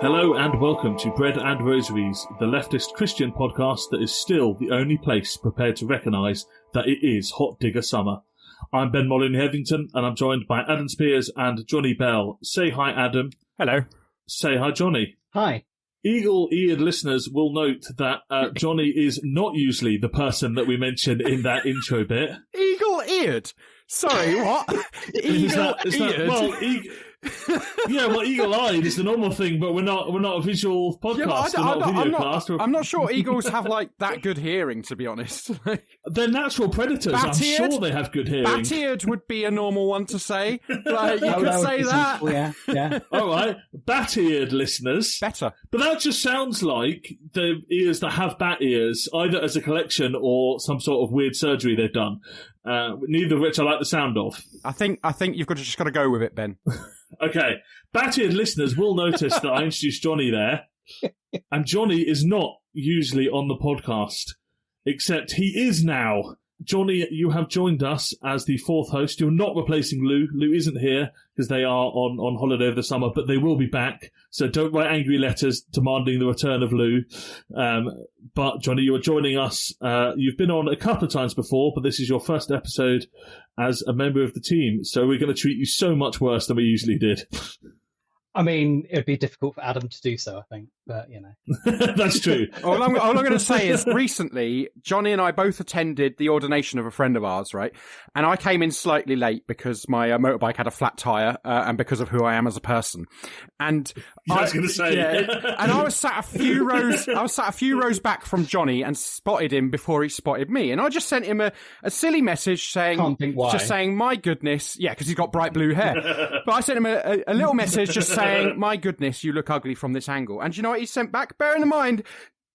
Hello and welcome to Bread and Rosaries, the leftist Christian podcast that is still the only place prepared to recognise that it is Hot Digger Summer. I'm Ben Molyneux-Heathington and I'm joined by Adam Spears and Jonny Bell. Say hi, Adam. Hello. Say hi, Jonny. Hi. Eagle-eared listeners will note that Jonny is not usually the person that we mention in that intro bit. Eagle-eared? Sorry, what? Eagle-eared? Eagle-eyed is the normal thing, but we're not a visual podcast. I'm not sure eagles have that good hearing, to be honest. They're natural predators. I'm sure they have good hearing. Bat-eared would be a normal one to say. You could say that. Yeah. All right, bat-eared listeners. Better. But that just sounds like the ears that have bat ears, either as a collection or some sort of weird surgery they've done. Neither of which I like the sound of. I think you've just got to go with it, Ben. Okay, bat-eared listeners will notice that I introduced Jonny there, and Jonny is not usually on the podcast, except he is now. Jonny, you have joined us as the fourth host. You're not replacing Lou. Lou isn't here because they are on holiday over the summer, but they will be back. So don't write angry letters demanding the return of Lou. But Jonny, you are joining us. You've been on a couple of times before, but this is your first episode as a member of the team. So we're going to treat you so much worse than we usually did. I mean, it would be difficult for Adam to do so, I think, but, you know. That's true. All I'm going to say is recently, Jonny and I both attended the ordination of a friend of ours, right? And I came in slightly late because my motorbike had a flat tyre and because of who I am as a person. And I was going to say. Yeah, and I was sat a few rows back from Jonny and spotted him before he spotted me. And I just sent him a silly message saying, Can't think why. Just saying, my goodness. Yeah, because he's got bright blue hair. But I sent him a little message just saying, my goodness, you look ugly from this angle. And you know what he sent back? Bearing in mind,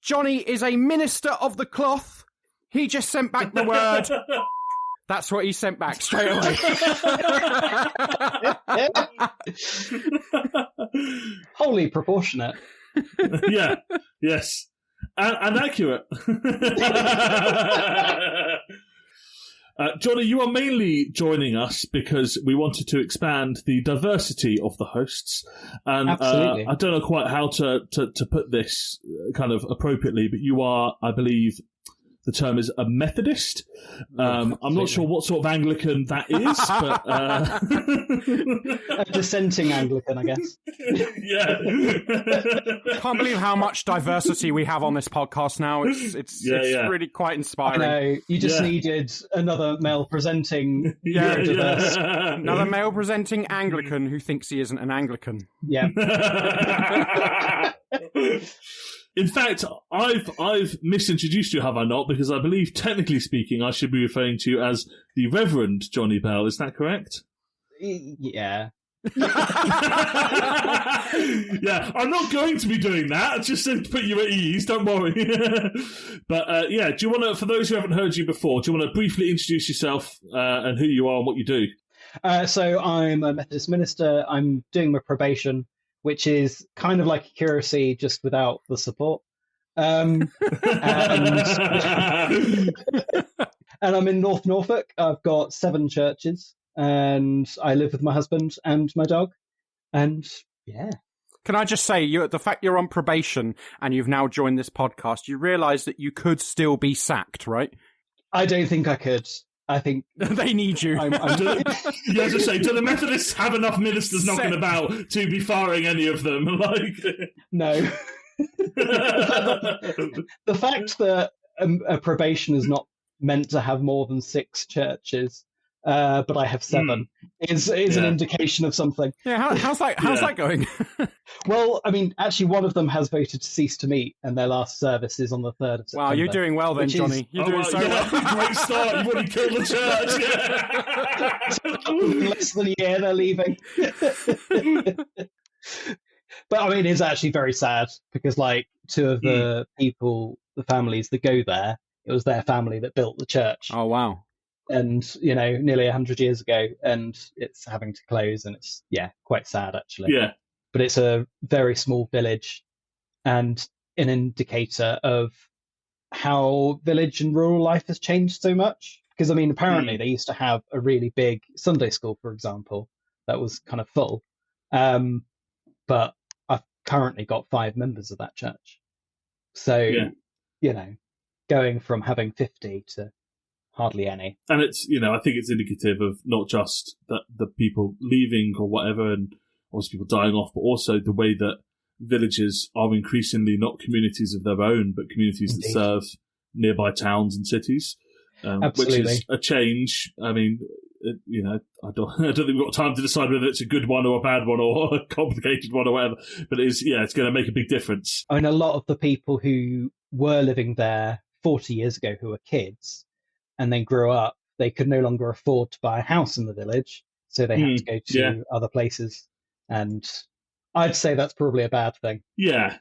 Jonny is a minister of the cloth. He just sent back the word. That's what he sent back straight away. Wholly proportionate. Yeah, yes. And accurate. Jonny, you are mainly joining us because we wanted to expand the diversity of the hosts. And Absolutely. I don't know quite how to put this kind of appropriately, but you are, I believe, the term is a Methodist. I'm not sure what sort of Anglican that is, but... A dissenting Anglican, I guess. Yeah. I can't believe how much diversity we have on this podcast now. It's really quite inspiring. I know, you just needed another male presenting Another male presenting Anglican who thinks he isn't an Anglican. Yeah. In fact, I've misintroduced you, have I not? Because I believe, technically speaking, I should be referring to you as the Reverend Jonny Bell. Is that correct? Yeah. Yeah, I'm not going to be doing that. Just to put you at ease, don't worry. But do you want to, for those who haven't heard you before, do you want to briefly introduce yourself and who you are and what you do? So I'm a Methodist minister. I'm doing my probation, which is kind of like a curacy, just without the support. And I'm in North Norfolk. I've got 7 churches, and I live with my husband and my dog. And yeah. Can I just say, the fact you're on probation and you've now joined this podcast, you realise that you could still be sacked, right? I don't think I could. I think they need you. Yeah, to say, do the Methodists have enough ministers knocking about to be firing any of them? No. The fact that a probation is not meant to have more than 6 churches, but I have 7, is an indication of something. Yeah, how's that going? Well, I mean, actually, one of them has voted to cease to meet, and their last service is on the 3rd of September. Wow, you're doing well then, Jonny. You're doing so well. Great start. You've already killed the church. In less than a year, they're leaving. But, I mean, it's actually very sad, because, 2 of the people, the families that go there, it was their family that built the church. Oh, wow. And, nearly 100 years ago, and it's having to close, and it's, quite sad, actually. Yeah. But it's a very small village, and an indicator of how village and rural life has changed so much. Because, I mean, apparently they used to have a really big Sunday school, for example, that was kind of full. But currently got 5 members of that church. So, going from having 50 to hardly any. And it's, I think it's indicative of not just that the people leaving or whatever, and obviously people dying off, but also the way that villages are increasingly not communities of their own, but communities that serve nearby towns and cities, which is a change. I mean, I don't think we've got time to decide whether it's a good one or a bad one or a complicated one or whatever, but it's going to make a big difference. I mean, a lot of the people who were living there 40 years ago who were kids and then grew up, they could no longer afford to buy a house in the village, so they had to go to other places. And I'd say that's probably a bad thing. Yeah.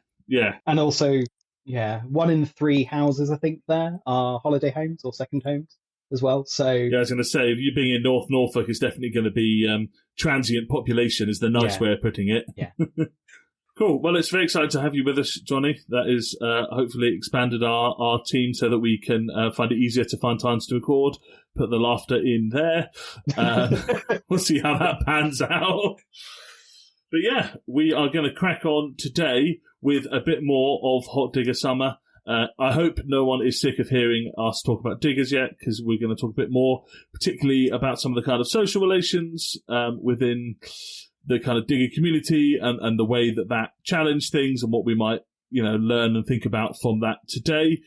And also, 1 in 3 houses, I think, there are holiday homes or second homes as well. So I was going to say, if you being in North Norfolk, is definitely going to be transient population, is the nice way of putting it. Yeah. Cool. Well, it's very exciting to have you with us, Jonny. That is hopefully expanded our team so that we can find it easier to find times to record, put the laughter in there. We'll see how that pans out. But yeah, we are going to crack on today with a bit more of Hot Digger Summer. I hope no one is sick of hearing us talk about diggers yet, because we're going to talk a bit more, particularly about some of the kind of social relations within the kind of digger community and the way that challenged things and what we might, learn and think about from that today.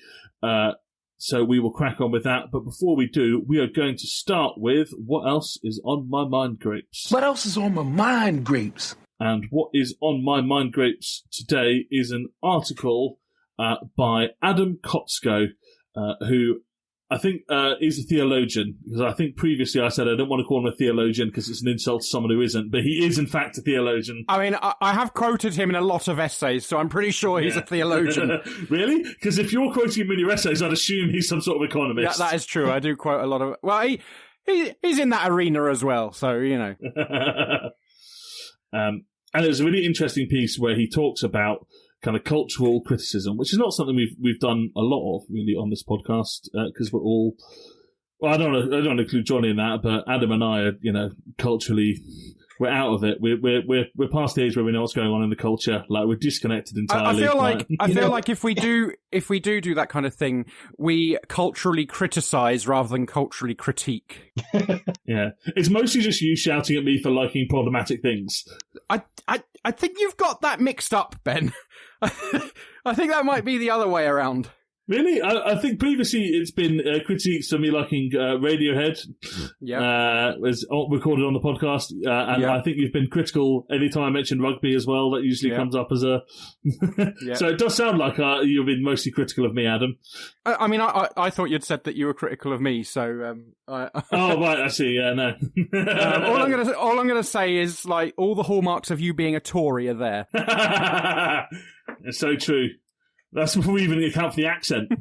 So we will crack on with that. But before we do, we are going to start with what else is on my mind, Grapes. What else is on my mind, Grapes? And what is on my mind, Grapes, today is an article by Adam Kotsko, who I think is a theologian, because I think previously I said I don't want to call him a theologian because it's an insult to someone who isn't, but he is in fact a theologian. I mean, I have quoted him in a lot of essays, so I'm pretty sure he's a theologian. Really? Because if you're quoting him in your essays, I'd assume he's some sort of economist. Yeah, that is true. I do quote a lot of... Well, he's in that arena as well, so, And there's a really interesting piece where he talks about kind of cultural criticism, which is not something we've done a lot of really on this podcast, because we're all, well, I don't include Jonny in that, but Adam and I are, culturally, we're out of it. We're past the age where we know what's going on in the culture. Like, we're disconnected entirely. I feel like if we do that kind of thing, we culturally criticize rather than culturally critique. Yeah, it's mostly just you shouting at me for liking problematic things. I think you've got that mixed up, Ben. I think that might be the other way around. Really? I think previously it's been critiques of me liking Radiohead, was recorded on the podcast, and I think you've been critical anytime I mention rugby as well. That usually comes up as a... So it does sound like you've been mostly critical of me, Adam. I mean, I thought you'd said that you were critical of me, so... Oh, right, I see, no. All I'm gonna say is, like, all the hallmarks of you being a Tory are there. It's so true. That's before we even account for the accent.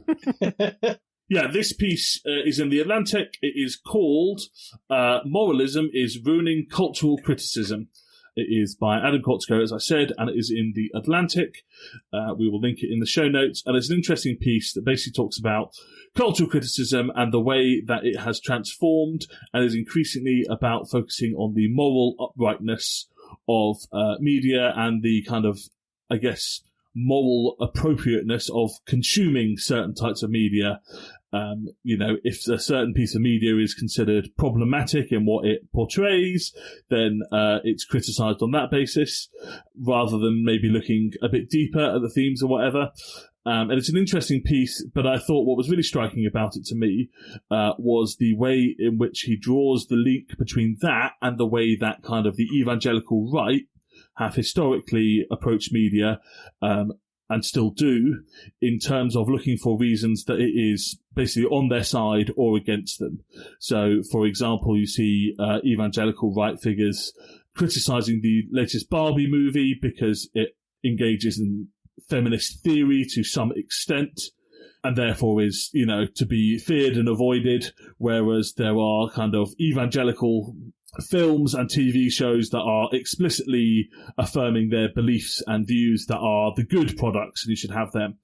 Yeah, this piece is in The Atlantic. It is called Moralism is Ruining Cultural Criticism. It is by Adam Kotsko, as I said, and it is in The Atlantic. We will link it in the show notes. And it's an interesting piece that basically talks about cultural criticism and the way that it has transformed, and is increasingly about focusing on the moral uprightness of media and the kind of, I guess, moral appropriateness of consuming certain types of media. If a certain piece of media is considered problematic in what it portrays, then it's criticised on that basis, rather than maybe looking a bit deeper at the themes or whatever. And it's an interesting piece, but I thought what was really striking about it to me was the way in which he draws the link between that and the way that kind of the evangelical right have historically approached media, and still do, in terms of looking for reasons that it is basically on their side or against them. So, for example, you see evangelical right figures criticising the latest Barbie movie because it engages in feminist theory to some extent, and therefore is, to be feared and avoided, whereas there are kind of evangelical films and TV shows that are explicitly affirming their beliefs and views that are the good products and you should have them.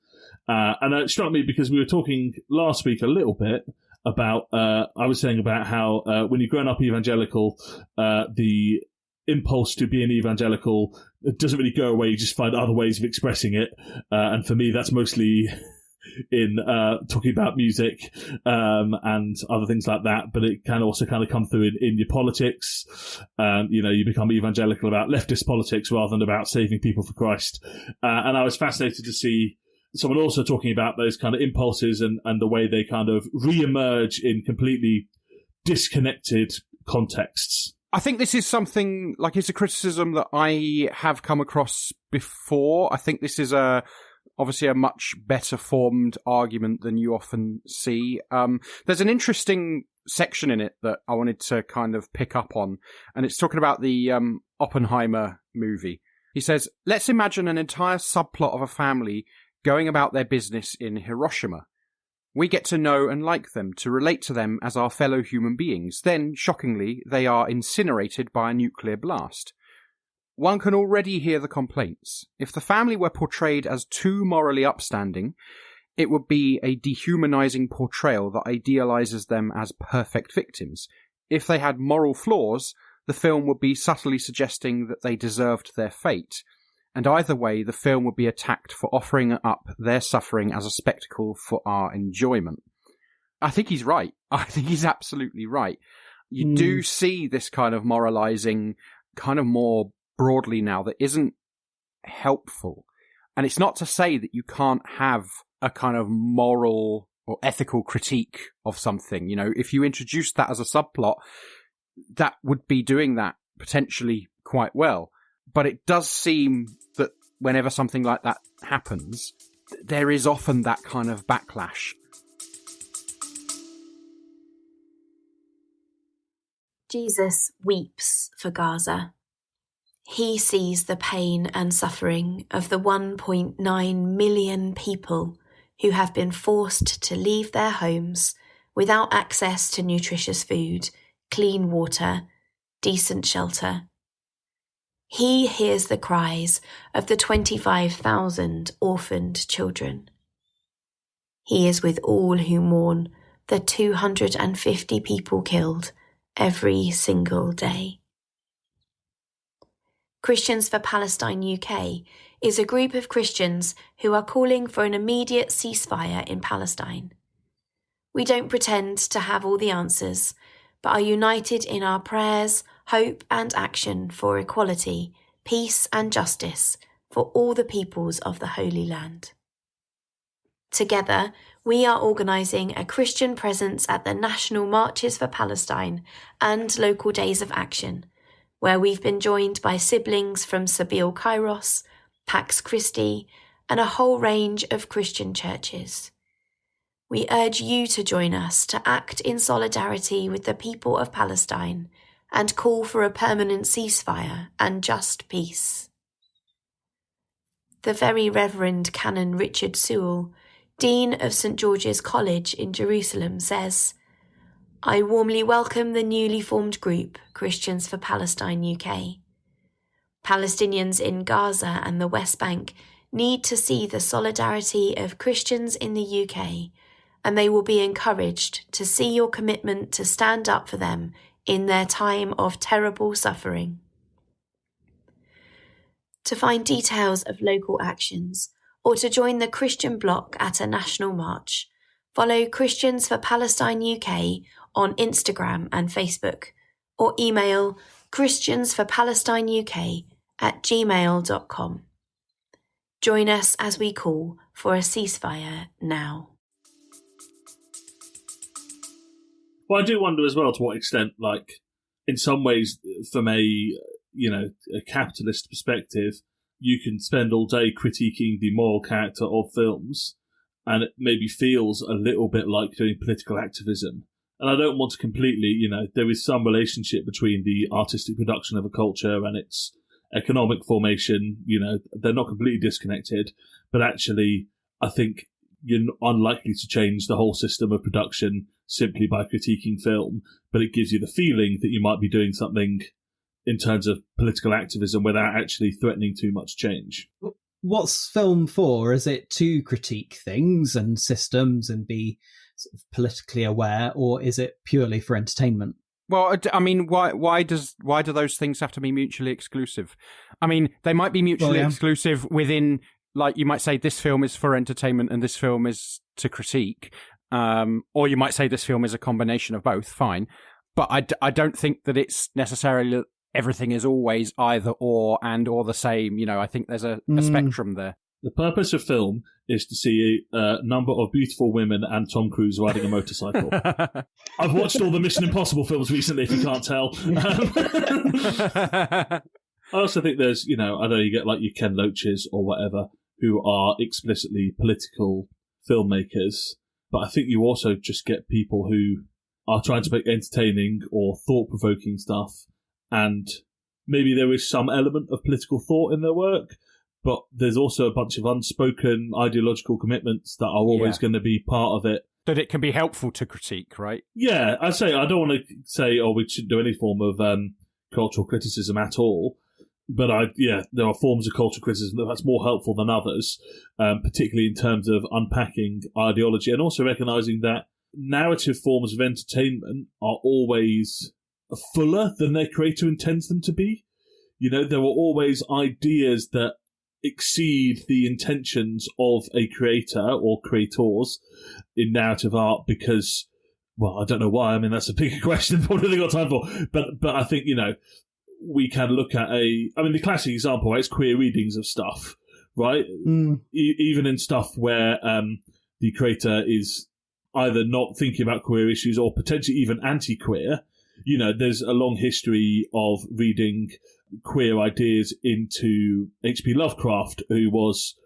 And it struck me because we were talking last week a little bit about, I was saying about how when you're growing up evangelical, the impulse to be an evangelical, it doesn't really go away. You just find other ways of expressing it. And for me, that's mostly in talking about music and other things like that. But it can also kind of come through in your politics. You become evangelical about leftist politics rather than about saving people for Christ. And I was fascinated to see someone also talking about those kind of impulses and the way they kind of re-emerge in completely disconnected contexts. I think this is something, like, it's a criticism that I have come across before. I think this is obviously a much better formed argument than you often see. There's an interesting section in it that I wanted to kind of pick up on, and it's talking about the Oppenheimer movie. He says, let's imagine an entire subplot of a family going about their business in Hiroshima. We get to know and like them, to relate to them as our fellow human beings. Then, shockingly, they are incinerated by a nuclear blast. One can already hear the complaints. If the family were portrayed as too morally upstanding, it would be a dehumanizing portrayal that idealizes them as perfect victims. If they had moral flaws, the film would be subtly suggesting that they deserved their fate. And either way, the film would be attacked for offering up their suffering as a spectacle for our enjoyment. I think he's right. I think he's absolutely right. You do see this kind of moralizing kind of more broadly now that isn't helpful. And it's not to say that you can't have a kind of moral or ethical critique of something. If you introduce that as a subplot, that would be doing that potentially quite well. But it does seem that whenever something like that happens, there is often that kind of backlash. Jesus weeps for Gaza. He sees the pain and suffering of the 1.9 million people who have been forced to leave their homes without access to nutritious food, clean water, decent shelter. He hears the cries of the 25,000 orphaned children. He is with all who mourn the 250 people killed every single day. Christians for Palestine UK is a group of Christians who are calling for an immediate ceasefire in Palestine. We don't pretend to have all the answers, but are united in our prayers, hope and action for equality, peace and justice for all the peoples of the Holy Land. Together, we are organising a Christian presence at the National Marches for Palestine and local days of action, where we've been joined by siblings from Sabeel Kairos, Pax Christi, and a whole range of Christian churches. We urge you to join us to act in solidarity with the people of Palestine and call for a permanent ceasefire and just peace. The Very Reverend Canon Richard Sewell, Dean of St George's College in Jerusalem, says, I warmly welcome the newly formed group, Christians for Palestine UK. Palestinians in Gaza and the West Bank need to see the solidarity of Christians in the UK, and they will be encouraged to see your commitment to stand up for them in their time of terrible suffering. To find details of local actions or to join the Christian bloc at a national march, follow Christians for Palestine UK on Instagram and Facebook, or email christiansforpalestineuk@gmail.com. Join us as we call for a ceasefire now. Well, I do wonder as well to what extent, in some ways, from a capitalist perspective, you can spend all day critiquing the moral character of films, and it maybe feels a little bit like doing political activism. And I don't want to completely, there is some relationship between the artistic production of a culture and its economic formation. They're not completely disconnected, but actually, I think you're unlikely to change the whole system of production simply by critiquing film, but it gives you the feeling that you might be doing something in terms of political activism without actually threatening too much change. What's film for? Is it to critique things and systems and be sort of politically aware, or is it purely for entertainment? Well, I mean, why do those things have to be mutually exclusive? I mean, they might be mutually exclusive within, like, you might say this film is for entertainment and this film is to critique, or you might say this film is a combination of both. Fine, but I don't think that it's necessarily everything is always either or or the same. You know, I think there's a spectrum there. The purpose of film is to see a number of beautiful women and Tom Cruise riding a motorcycle. I've watched all the Mission Impossible films recently, if you can't tell. I also think there's, I know you get like your Ken Loaches or whatever, who are explicitly political filmmakers, but I think you also just get people who are trying to make entertaining or thought-provoking stuff, and maybe there is some element of political thought in their work, but there's also a bunch of unspoken ideological commitments that are always going to be part of it. That it can be helpful to critique, right? Yeah, I don't want to say, we shouldn't do any form of cultural criticism at all. But there are forms of cultural criticism that's more helpful than others, particularly in terms of unpacking ideology and also recognizing that narrative forms of entertainment are always fuller than their creator intends them to be. There are always ideas that exceed the intentions of a creator or creators in narrative art because, I don't know why. I mean, that's a bigger question than we've got time for. But I think, we can look at the classic example, right, is queer readings of stuff, right? Even in stuff where the creator is either not thinking about queer issues or potentially even anti-queer. There's a long history of reading queer ideas into H.P. Lovecraft, who was,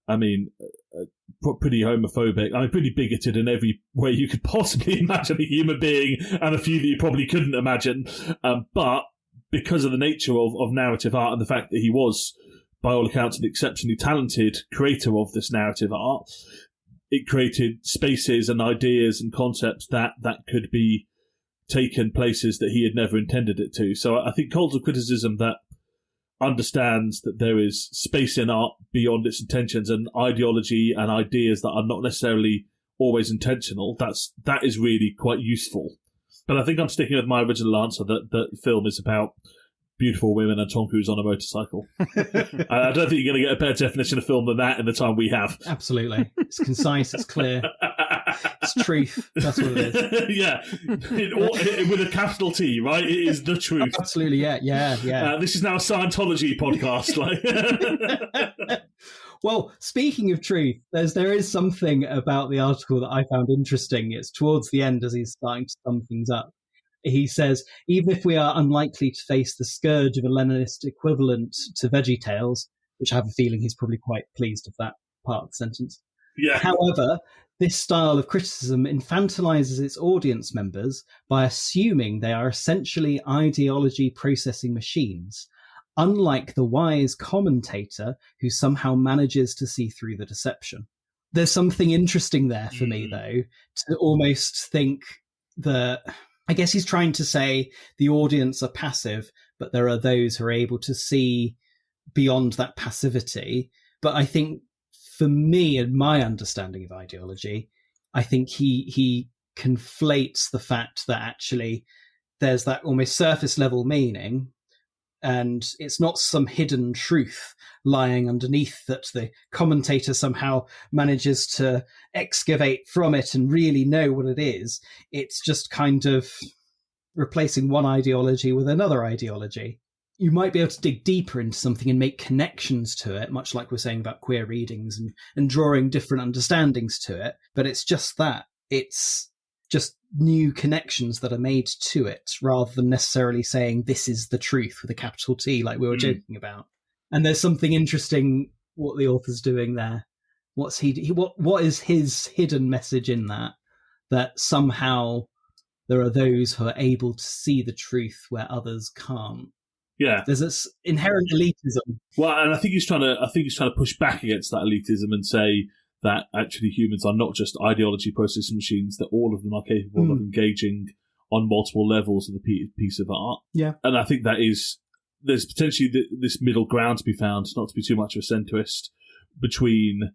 pretty homophobic, pretty bigoted in every way you could possibly imagine a human being, and a few that you probably couldn't imagine. But because of the nature of narrative art and the fact that he was, by all accounts, an exceptionally talented creator of this narrative art, it created spaces and ideas and concepts that could be taken places that he had never intended it to. So I think cultural criticism that understands that there is space in art beyond its intentions and ideology and ideas that are not necessarily always intentional, that is really quite useful. But I think I'm sticking with my original answer that film is about beautiful women and Tom Cruise on a motorcycle. I don't think you're going to get a better definition of film than that in the time we have. Absolutely. It's concise, it's clear. It's truth. That's what it is. Yeah. With a capital T, right? It is the truth. Absolutely, yeah. This is now a Scientology podcast. Well, speaking of truth, there is something about the article that I found interesting. It's towards the end as he's starting to sum things up. He says, even if we are unlikely to face the scourge of a Leninist equivalent to VeggieTales, which I have a feeling he's probably quite pleased of that part of the sentence. Yeah. However, this style of criticism infantilizes its audience members by assuming they are essentially ideology processing machines, unlike the wise commentator who somehow manages to see through the deception. There's something interesting there for me, though, to almost think that, I guess he's trying to say the audience are passive, but there are those who are able to see beyond that passivity. But I think for me and my understanding of ideology, I think he conflates the fact that actually there's that almost surface level meaning, and it's not some hidden truth lying underneath that the commentator somehow manages to excavate from it and really know what it is. It's just kind of replacing one ideology with another ideology. You might be able to dig deeper into something and make connections to it, much like we're saying about queer readings and drawing different understandings to it. But it's just that. It's just new connections that are made to it, rather than necessarily saying this is the truth with a capital T, like we were joking about. And there's something interesting what the author's doing there. What is his hidden message in that somehow there are those who are able to see the truth where others can't. Yeah, there's this inherent elitism. Well, and I think he's trying to push back against that elitism and say that actually humans are not just ideology processing machines; that all of them are capable of engaging on multiple levels of the piece of art. Yeah, and I think there's potentially this middle ground to be found, not to be too much of a centrist, between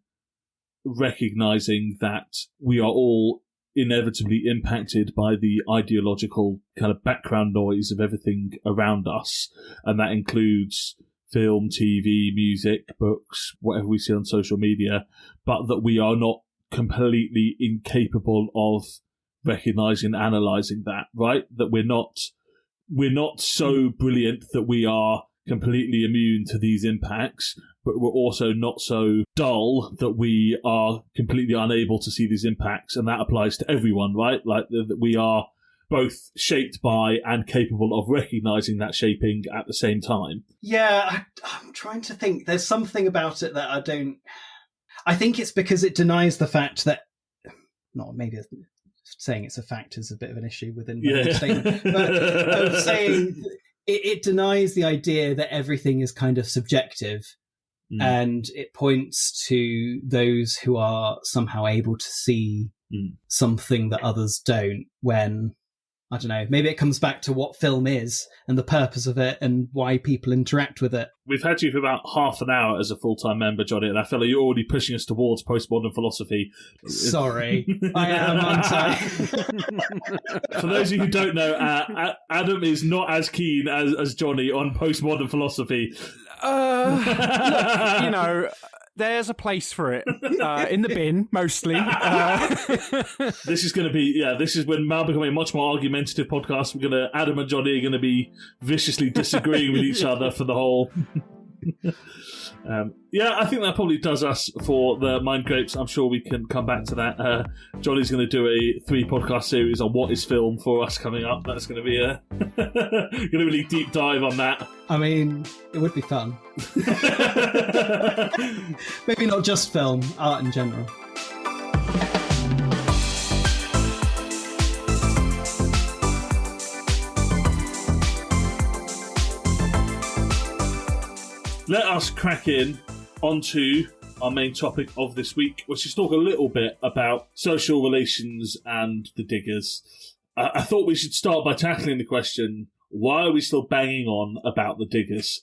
recognizing that we are all inevitably impacted by the ideological kind of background noise of everything around us, and that includes film, TV, music, books, whatever we see on social media, but that we are not completely incapable of recognizing and analyzing that, right? That we're not so brilliant that we are completely immune to these impacts, but we're also not so dull that we are completely unable to see these impacts, and that applies to everyone, right? Like that we are both shaped by and capable of recognizing that shaping at the same time. Yeah, I'm trying to think. There's something about it that I think it's because it denies the fact that, not maybe saying it's a fact is a bit of an issue within my own statement, but saying it denies the idea that everything is kind of subjective, and it points to those who are somehow able to see something that others don't, when, I don't know, maybe it comes back to what film is and the purpose of it and why people interact with it. We've had you for about half an hour as a full-time member, Jonny, and I feel like you're already pushing us towards postmodern philosophy. Sorry, I am, aren't I? For those of you who don't know, Adam is not as keen as Jonny on postmodern philosophy. Look, you know, there's a place for it in the bin, mostly. This is going to be, this is when now becoming a much more argumentative podcast. Adam and Jonny are going to be viciously disagreeing with each other for the whole. I think that probably does us for the Mind Grapes. I'm sure we can come back to that. Jonny's going to do a 3-podcast series on what is film for us coming up. That's going to be going to really deep dive on that. I mean, it would be fun. Maybe not just film, art in general. Let us crack in onto our main topic of this week, which is talk a little bit about social relations and the diggers. I thought we should start by tackling the question, why are we still banging on about the diggers?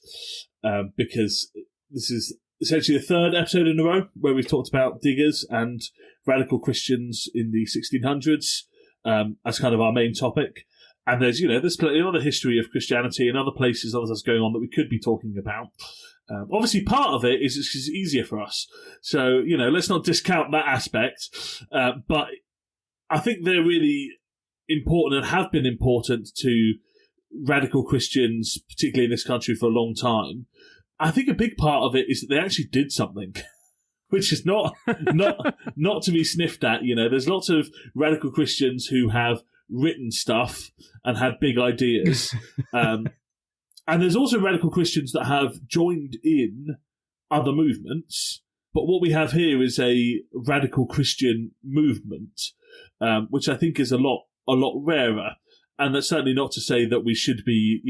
Because this is essentially the 3rd episode in a row where we've talked about diggers and radical Christians in the 1600s as kind of our main topic. And there's plenty of other history of Christianity and other places, other stuff going on that we could be talking about. Obviously, part of it is it's easier for us. So, let's not discount that aspect. But I think they're really important and have been important to radical Christians, particularly in this country, for a long time. I think a big part of it is that they actually did something, which is not to be sniffed at. There's lots of radical Christians who have written stuff and had big ideas. And there's also radical Christians that have joined in other movements. But what we have here is a radical Christian movement, which I think is a lot rarer. And that's certainly not to say that we should be,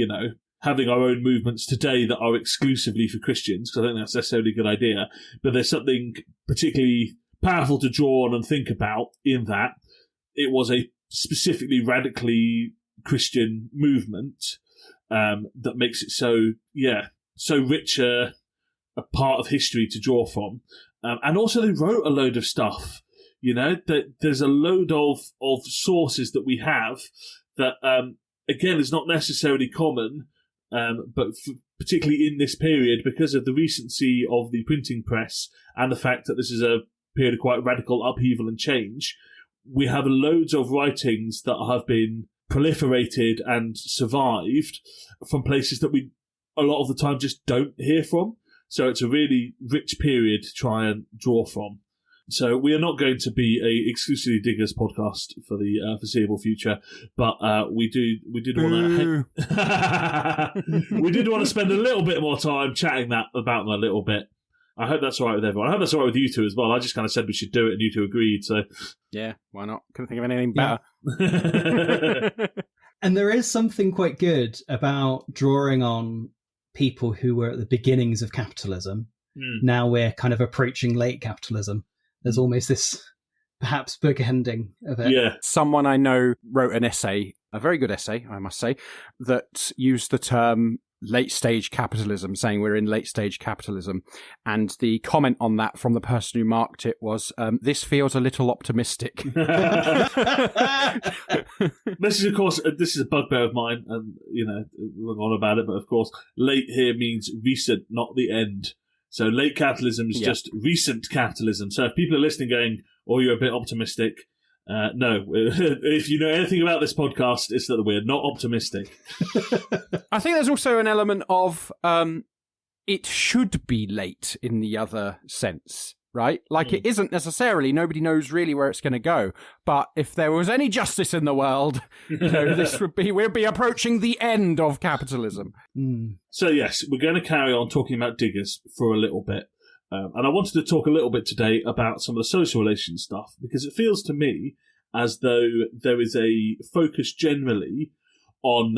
having our own movements today that are exclusively for Christians, because I don't think that's necessarily a good idea. But there's something particularly powerful to draw on and think about in that it was a specifically radically Christian movement that makes it so rich a part of history to draw from. And also they wrote a load of stuff, that there's a load of sources that we have that, again, is not necessarily common, but particularly in this period, because of the recency of the printing press and the fact that this is a period of quite radical upheaval and change, we have loads of writings that have been proliferated and survived from places that we a lot of the time just don't hear from. So it's a really rich period to try and draw from. So we are not going to be a exclusively Diggers podcast for the foreseeable future, but we did want to spend a little bit more time chatting about them a little bit. I hope that's all right with everyone. I hope that's all right with you two as well. I just kind of said we should do it and you two agreed. So yeah, why not? Couldn't think of anything better. Yeah. And there is something quite good about drawing on people who were at the beginnings of capitalism. Now we're kind of approaching late capitalism. There's almost this perhaps book ending of it. Yeah. Someone I know wrote an essay, a very good essay, I must say, that used the term late stage capitalism, saying we're in late stage capitalism. And the comment on that from the person who marked it was, this feels a little optimistic. This is, of course, this is a bugbear of mine, and, we're on about it, but of course, late here means recent, not the end. So late capitalism is just recent capitalism. So if people are listening going, oh, you're a bit optimistic, no. If you know anything about this podcast, it's that we're not optimistic. I think there's also an element of it should be late in the other sense, right? Like it isn't necessarily, nobody knows really where it's going to go. But if there was any justice in the world, we'd be approaching the end of capitalism. So yes, we're going to carry on talking about diggers for a little bit. And I wanted to talk a little bit today about some of the social relations stuff, because it feels to me as though there is a focus generally on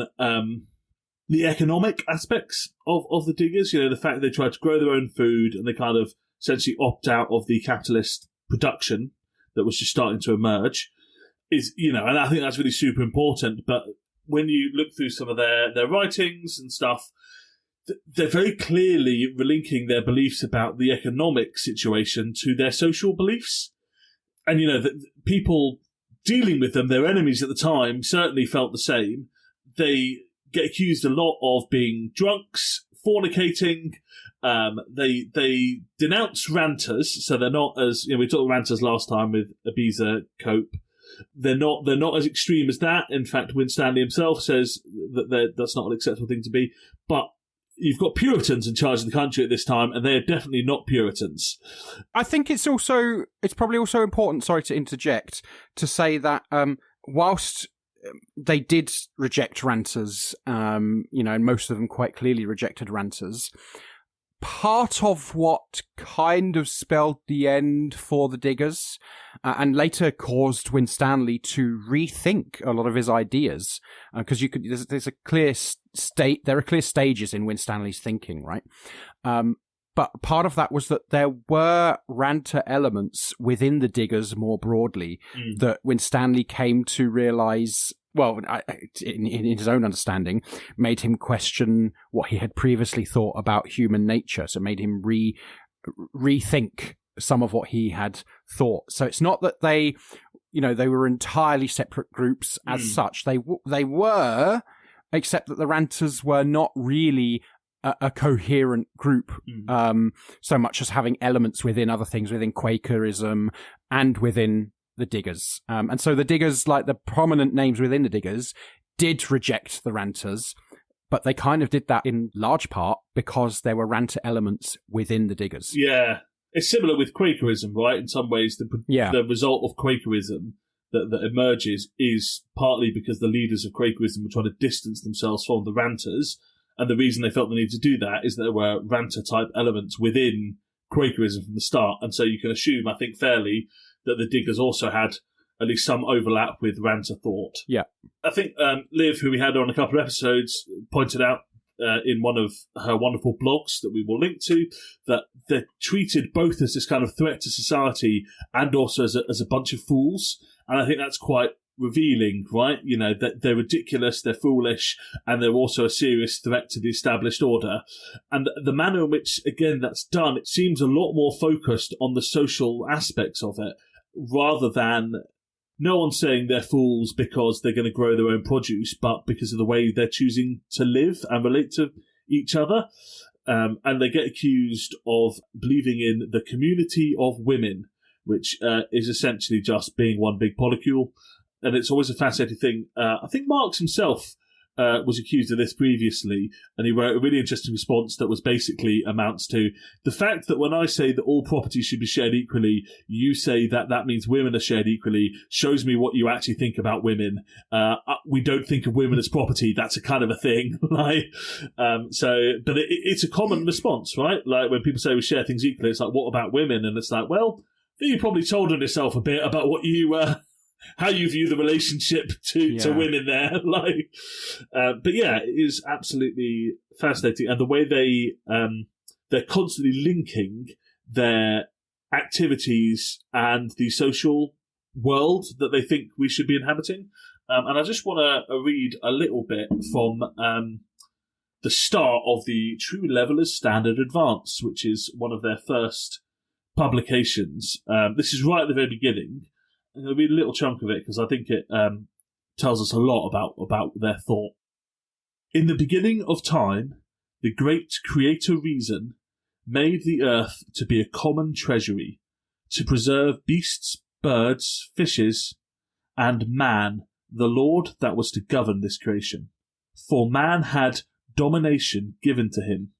the economic aspects of the diggers. The fact that they try to grow their own food and they kind of essentially opt out of the capitalist production that was just starting to emerge is, and I think that's really super important. But when you look through some of their writings and stuff, they're very clearly relinking their beliefs about the economic situation to their social beliefs. And, the people dealing with them, their enemies at the time, certainly felt the same. They get accused a lot of being drunks, fornicating. They denounce ranters, so they're not as, we talked about ranters last time with Ibiza Cope. They're not as extreme as that. In fact, Winstanley himself says that that's not an acceptable thing to be. But you've got Puritans in charge of the country at this time, and they are definitely not Puritans. I think it's probably also important, sorry to interject, to say that whilst they did reject ranters, and most of them quite clearly rejected ranters, part of what kind of spelled the end for the diggers and later caused Winstanley to rethink a lot of his ideas, because there's a clear there are clear stages in Winstanley's thinking, right? But part of that was that there were ranter elements within the diggers more broadly that Winstanley came to realise, well, in his own understanding, made him question what he had previously thought about human nature. So it made him rethink some of what he had thought. So it's not that they were entirely separate groups as such. They were, except that the ranters were not really a coherent group, so much as having elements within other things, within Quakerism and within the diggers. And so the diggers, like the prominent names within the diggers, did reject the ranters, but they kind of did that in large part because there were ranter elements within the diggers. Yeah. It's similar with Quakerism, right? In some ways, the result of Quakerism that emerges is partly because the leaders of Quakerism were trying to distance themselves from the ranters. And the reason they felt the need to do that is that there were ranter-type elements within Quakerism from the start. And so you can assume, I think, fairly, that the diggers also had at least some overlap with ranter thought. Yeah. I think Liv, who we had on a couple of episodes, pointed out in one of her wonderful blogs that we will link to, that they're treated both as this kind of threat to society and also as a bunch of fools. And I think that's quite revealing, right? That they're ridiculous, they're foolish, and they're also a serious threat to the established order. And the manner in which, again, that's done, it seems a lot more focused on the social aspects of it, rather than no one's saying they're fools because they're going to grow their own produce, but because of the way they're choosing to live and relate to each other. And they get accused of believing in the community of women, which is essentially just being one big polycule. And it's always a fascinating thing. I think Marx himself was accused of this previously, and he wrote a really interesting response that was basically amounts to the fact that when I say that all property should be shared equally, you say that means women are shared equally, shows me what you actually think about women. We don't think of women as property. That's a kind of a thing. But it's a common response, right? Like when people say we share things equally, it's like, what about women? And it's like, well, I think you probably told on yourself a bit about what you how you view the relationship to women there. But yeah, it is absolutely fascinating. And the way they're constantly linking their activities and the social world that they think we should be inhabiting. And I just want to read a little bit from the start of the True Levelers Standard Advance, which is one of their first publications. This is right at the very beginning. I'm going to read a little chunk of it because I think it tells us a lot about their thought. In the beginning of time, the great creator reason made the earth to be a common treasury, to preserve beasts, birds, fishes, and man, the lord that was to govern this creation. For man had domination given to him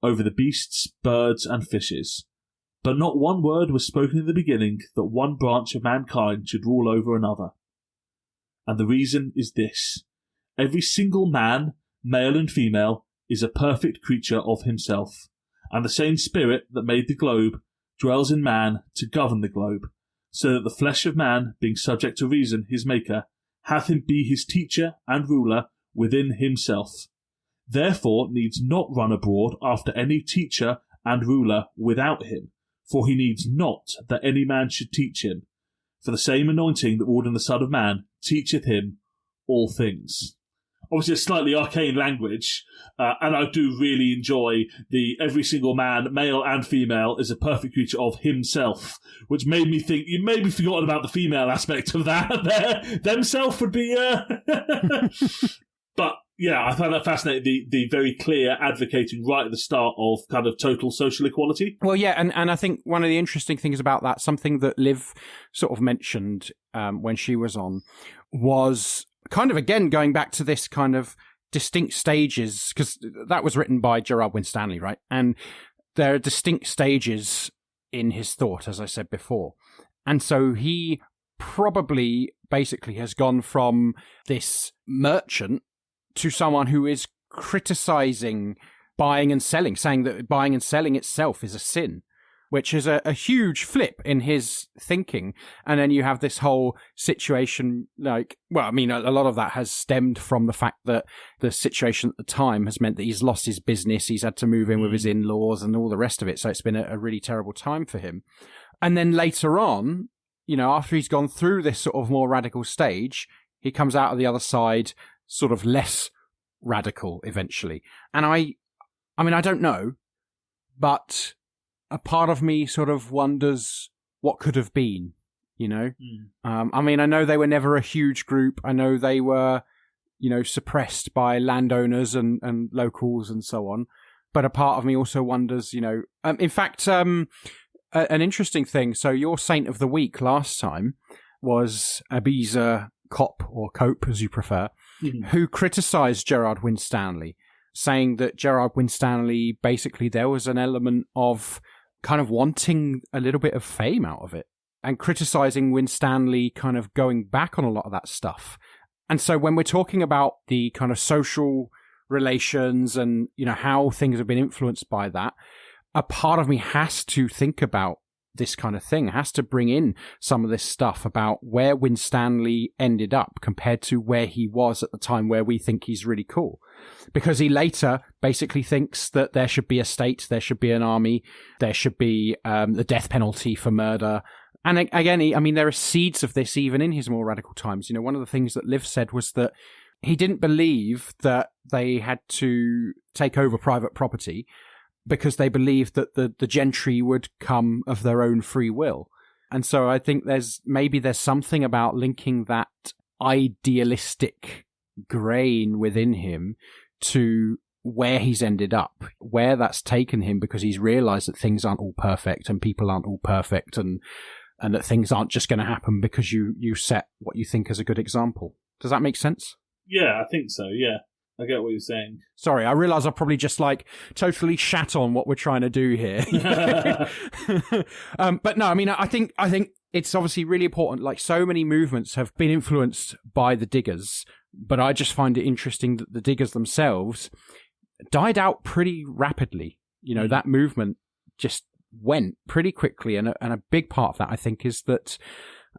over the beasts, birds, and fishes. But not one word was spoken in the beginning that one branch of mankind should rule over another. And the reason is this: every single man, male and female, is a perfect creature of himself, and the same spirit that made the globe dwells in man to govern the globe, so that the flesh of man, being subject to reason, his maker, hath him be his teacher and ruler within himself. Therefore needs not run abroad after any teacher and ruler without him, for he needs not that any man should teach him. For the same anointing that wrought in the Son of Man teacheth him all things. Obviously a slightly arcane language, and I do really enjoy the every single man, male and female, is a perfect creature of himself, which made me think you maybe forgotten about the female aspect of that. Themself would be... But yeah, I found that fascinating, the very clear advocating right at the start of kind of total social equality. Well, yeah, and I think one of the interesting things about that, something that Liv sort of mentioned when she was on, was kind of, again, going back to this kind of distinct stages, because that was written by Gerard Winstanley, right? And there are distinct stages in his thought, as I said before. And so he probably basically has gone from this merchant to someone who is criticizing buying and selling, saying that buying and selling itself is a sin, which is a huge flip in his thinking. And then you have this whole situation, like, well, I mean, a lot of that has stemmed from the fact that the situation at the time has meant that he's lost his business, he's had to move in with his in-laws and all the rest of it. So it's been a really terrible time for him. And then later on, you know, after he's gone through this sort of more radical stage, he comes out of the other side sort of less radical eventually. And I mean, I don't know, but a part of me sort of wonders what could have been, you know? I mean, I know they were never a huge group. I know they were, you know, suppressed by landowners and locals and so on. But a part of me also wonders, you know, in fact, an interesting thing. So your Saint of the Week last time was Abiza Cop, or Cope as you prefer, who criticised Gerard Winstanley, saying that Gerard Winstanley, basically there was an element of kind of wanting a little bit of fame out of it, and criticising Winstanley kind of going back on a lot of that stuff. And so when we're talking about the kind of social relations and, you know, how things have been influenced by that, a part of me has to think about this kind of thing, has to bring in some of this stuff about where Winstanley ended up compared to where he was at the time, where we think he's really cool. Because he later basically thinks that there should be a state, there should be an army, there should be the death penalty for murder. And again, I mean, there are seeds of this even in his more radical times. You know, one of the things that Liv said was that he didn't believe that they had to take over private property because they believed that the gentry would come of their own free will. And so I think there's something about linking that idealistic grain within him to where he's ended up, where that's taken him, because he's realized that things aren't all perfect and people aren't all perfect, and that things aren't just going to happen because you set what you think as a good example. Does that make sense? Yeah, I think so, yeah. I get what you're saying. Sorry, I realise I probably just totally shat on what we're trying to do here. But no, I mean, I think it's obviously really important. Like, so many movements have been influenced by the Diggers, but I just find it interesting that the Diggers themselves died out pretty rapidly. You know, that movement just went pretty quickly, and a big part of that, I think, is that,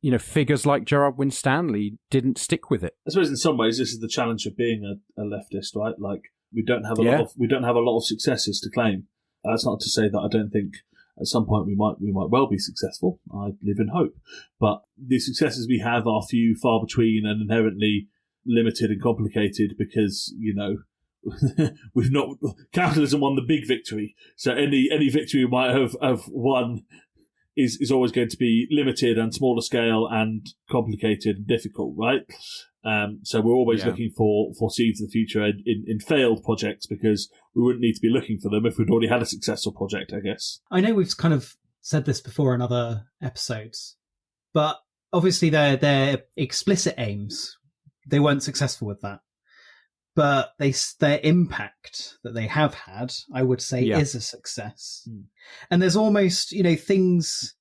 you know, figures like Gerard Winstanley didn't stick with it. I suppose in some ways this is the challenge of being a leftist, right? Like, we don't have a lot of successes to claim. That's not to say that I don't think at some point we might well be successful. I live in hope. But the successes we have are few, far between, and inherently limited and complicated because, capitalism won the big victory. So any victory we might have won is always going to be limited and smaller scale and complicated and difficult, right? So we're always looking for seeds of the future in failed projects because we wouldn't need to be looking for them if we'd already had a successful project, I guess. I know we've kind of said this before in other episodes, but obviously their explicit aims, they weren't successful with that. But their impact that they have had, I would say, is a success. And there's almost, things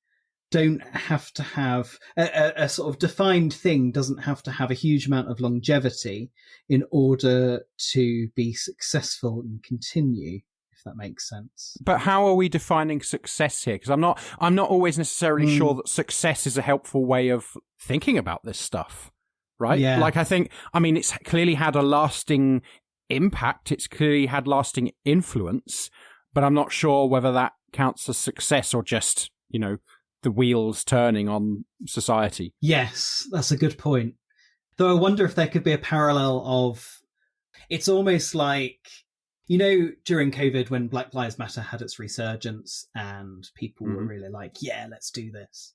don't have to have a sort of defined thing doesn't have to have a huge amount of longevity in order to be successful and continue, if that makes sense. But how are we defining success here? Because I'm not always necessarily sure that success is a helpful way of thinking about this stuff. Right? Yeah. Like, it's clearly had a lasting impact. It's clearly had lasting influence, but I'm not sure whether that counts as success or just, the wheels turning on society. Yes, that's a good point. Though I wonder if there could be a parallel of, it's almost like, during COVID when Black Lives Matter had its resurgence and people were really like, yeah, let's do this.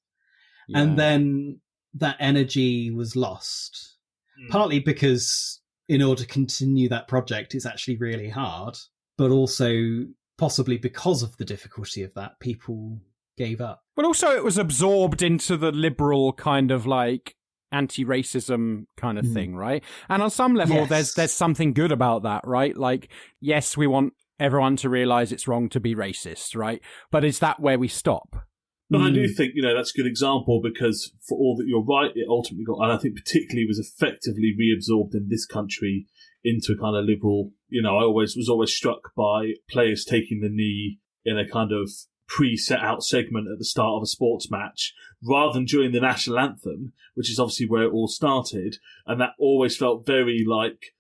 Yeah. And then that energy was lost, partly because in order to continue that project, it's actually really hard, but also possibly because of the difficulty of that, people gave up. But also it was absorbed into the liberal kind of like anti-racism kind of thing, right? And on some level, there's something good about that, right? Like, yes, we want everyone to realize it's wrong to be racist, right? But is that where we stop? But I do think, that's a good example because for all that you're right, it ultimately got, and I think particularly was effectively reabsorbed in this country into a kind of liberal, I was always struck by players taking the knee in a kind of pre-set out segment at the start of a sports match rather than during the national anthem, which is obviously where it all started. And that always felt very like,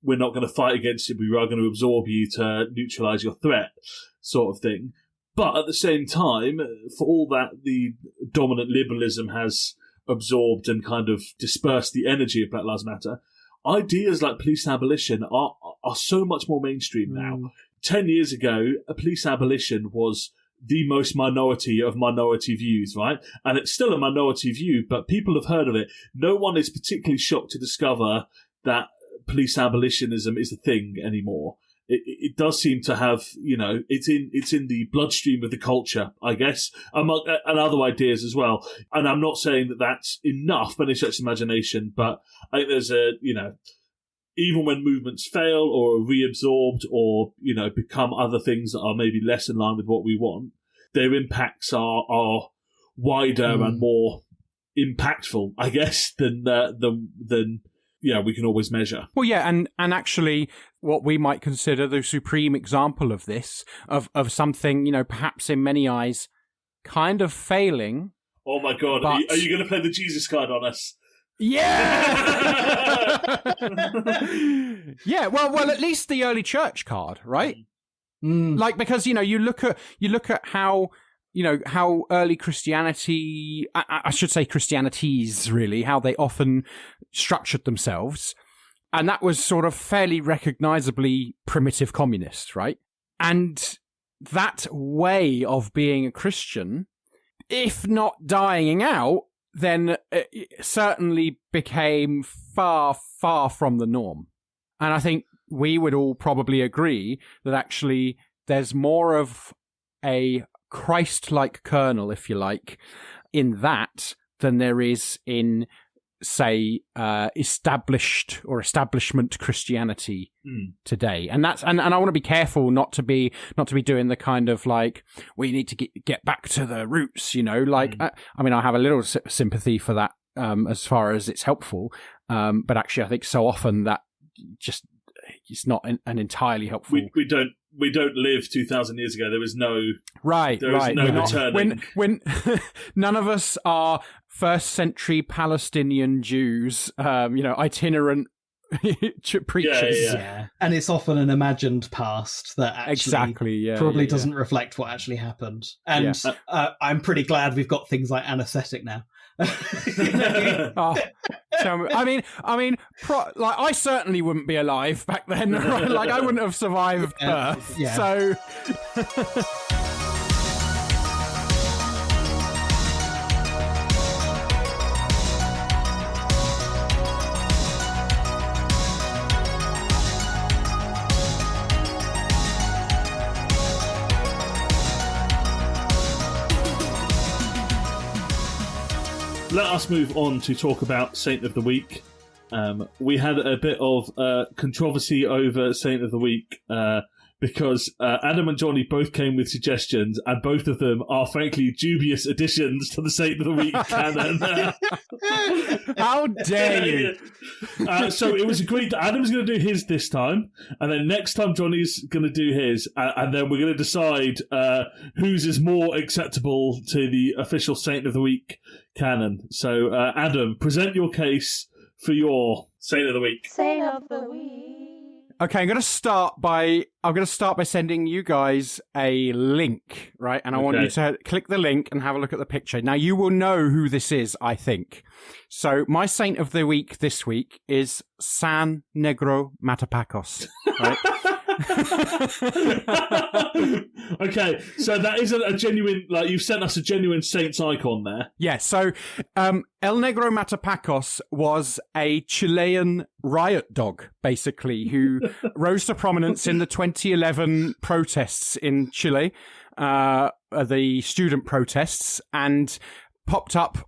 we're not going to fight against it, we are going to absorb you to neutralise your threat sort of thing. But at the same time, for all that the dominant liberalism has absorbed and kind of dispersed the energy of Black Lives Matter, ideas like police abolition are so much more mainstream now. 10 years ago, a police abolition was the most minority of minority views, right? And it's still a minority view, but people have heard of it. No one is particularly shocked to discover that police abolitionism is a thing anymore. It does seem to have, it's in the bloodstream of the culture, I guess, and other ideas as well. And I'm not saying that that's enough, but it's just imagination. But I think there's even when movements fail or are reabsorbed or, become other things that are maybe less in line with what we want, their impacts are wider and more impactful, I guess, than we can always measure. Well, yeah, and actually what we might consider the supreme example of this, of something, perhaps in many eyes, kind of failing. Oh my God, are you going to play the Jesus card on us? Yeah! Yeah, well, at least the early church card, right? Like, because, you look at how... how early Christianity, I should say Christianities, really, how they often structured themselves. And that was sort of fairly recognizably primitive communist, right? And that way of being a Christian, if not dying out, then it certainly became far, far from the norm. And I think we would all probably agree that actually there's more of a Christ-like kernel, if you like, in that than there is in, say, establishment Christianity today. And that's and I want to be careful not to be doing the kind of like, we need to get back to the roots, like I have a little sympathy for that as far as it's helpful, but actually I think so often that just it's not an entirely helpful. We don't live 2,000 years ago. There was no right. There is no returning. When none of us are first century Palestinian Jews, itinerant preachers. Yeah. And it's often an imagined past that actually probably doesn't reflect what actually happened. And I'm pretty glad we've got things like anaesthetic now. I certainly wouldn't be alive back then. Right? Like, I wouldn't have survived birth. Yeah. So. Let us move on to talk about Saint of the Week. We had a bit of controversy over Saint of the Week because Adam and Jonny both came with suggestions, and both of them are frankly dubious additions to the Saint of the Week canon. How dare you? So it was agreed that Adam's going to do his this time, and then next time Johnny's going to do his, and then we're going to decide whose is more acceptable to the official Saint of the Week canon. So Adam, present your case for your Saint of the Week. Saint of the Week. Okay, I'm going to start by sending you guys a link, right? And I want you to click the link and have a look at the picture. Now, you will know who this is, I think. So, my Saint of the Week this week is San Negro Matapacos, right? Okay, so that isn't a genuine, like, you've sent us a genuine saint's icon there. Yeah, so El Negro Matapacos was a Chilean riot dog, basically, who rose to prominence in the 2011 protests in Chile, the student protests, and popped up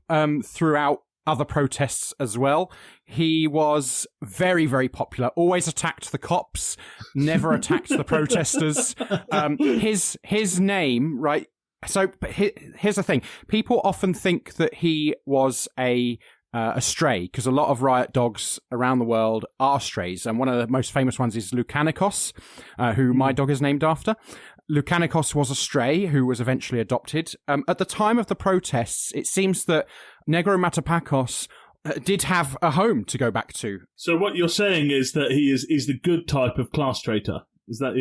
throughout other protests as well. He was very, very popular, always attacked the cops, never attacked the protesters. His name, right? So here's the thing. People often think that he was a stray, because a lot of riot dogs around the world are strays. And one of the most famous ones is Lucanicos, who my dog is named after. Lucanicos was a stray who was eventually adopted. At the time of the protests, it seems that Negro Matapacos did have a home to go back to. So what you're saying is that he's the good type of class traitor. Is that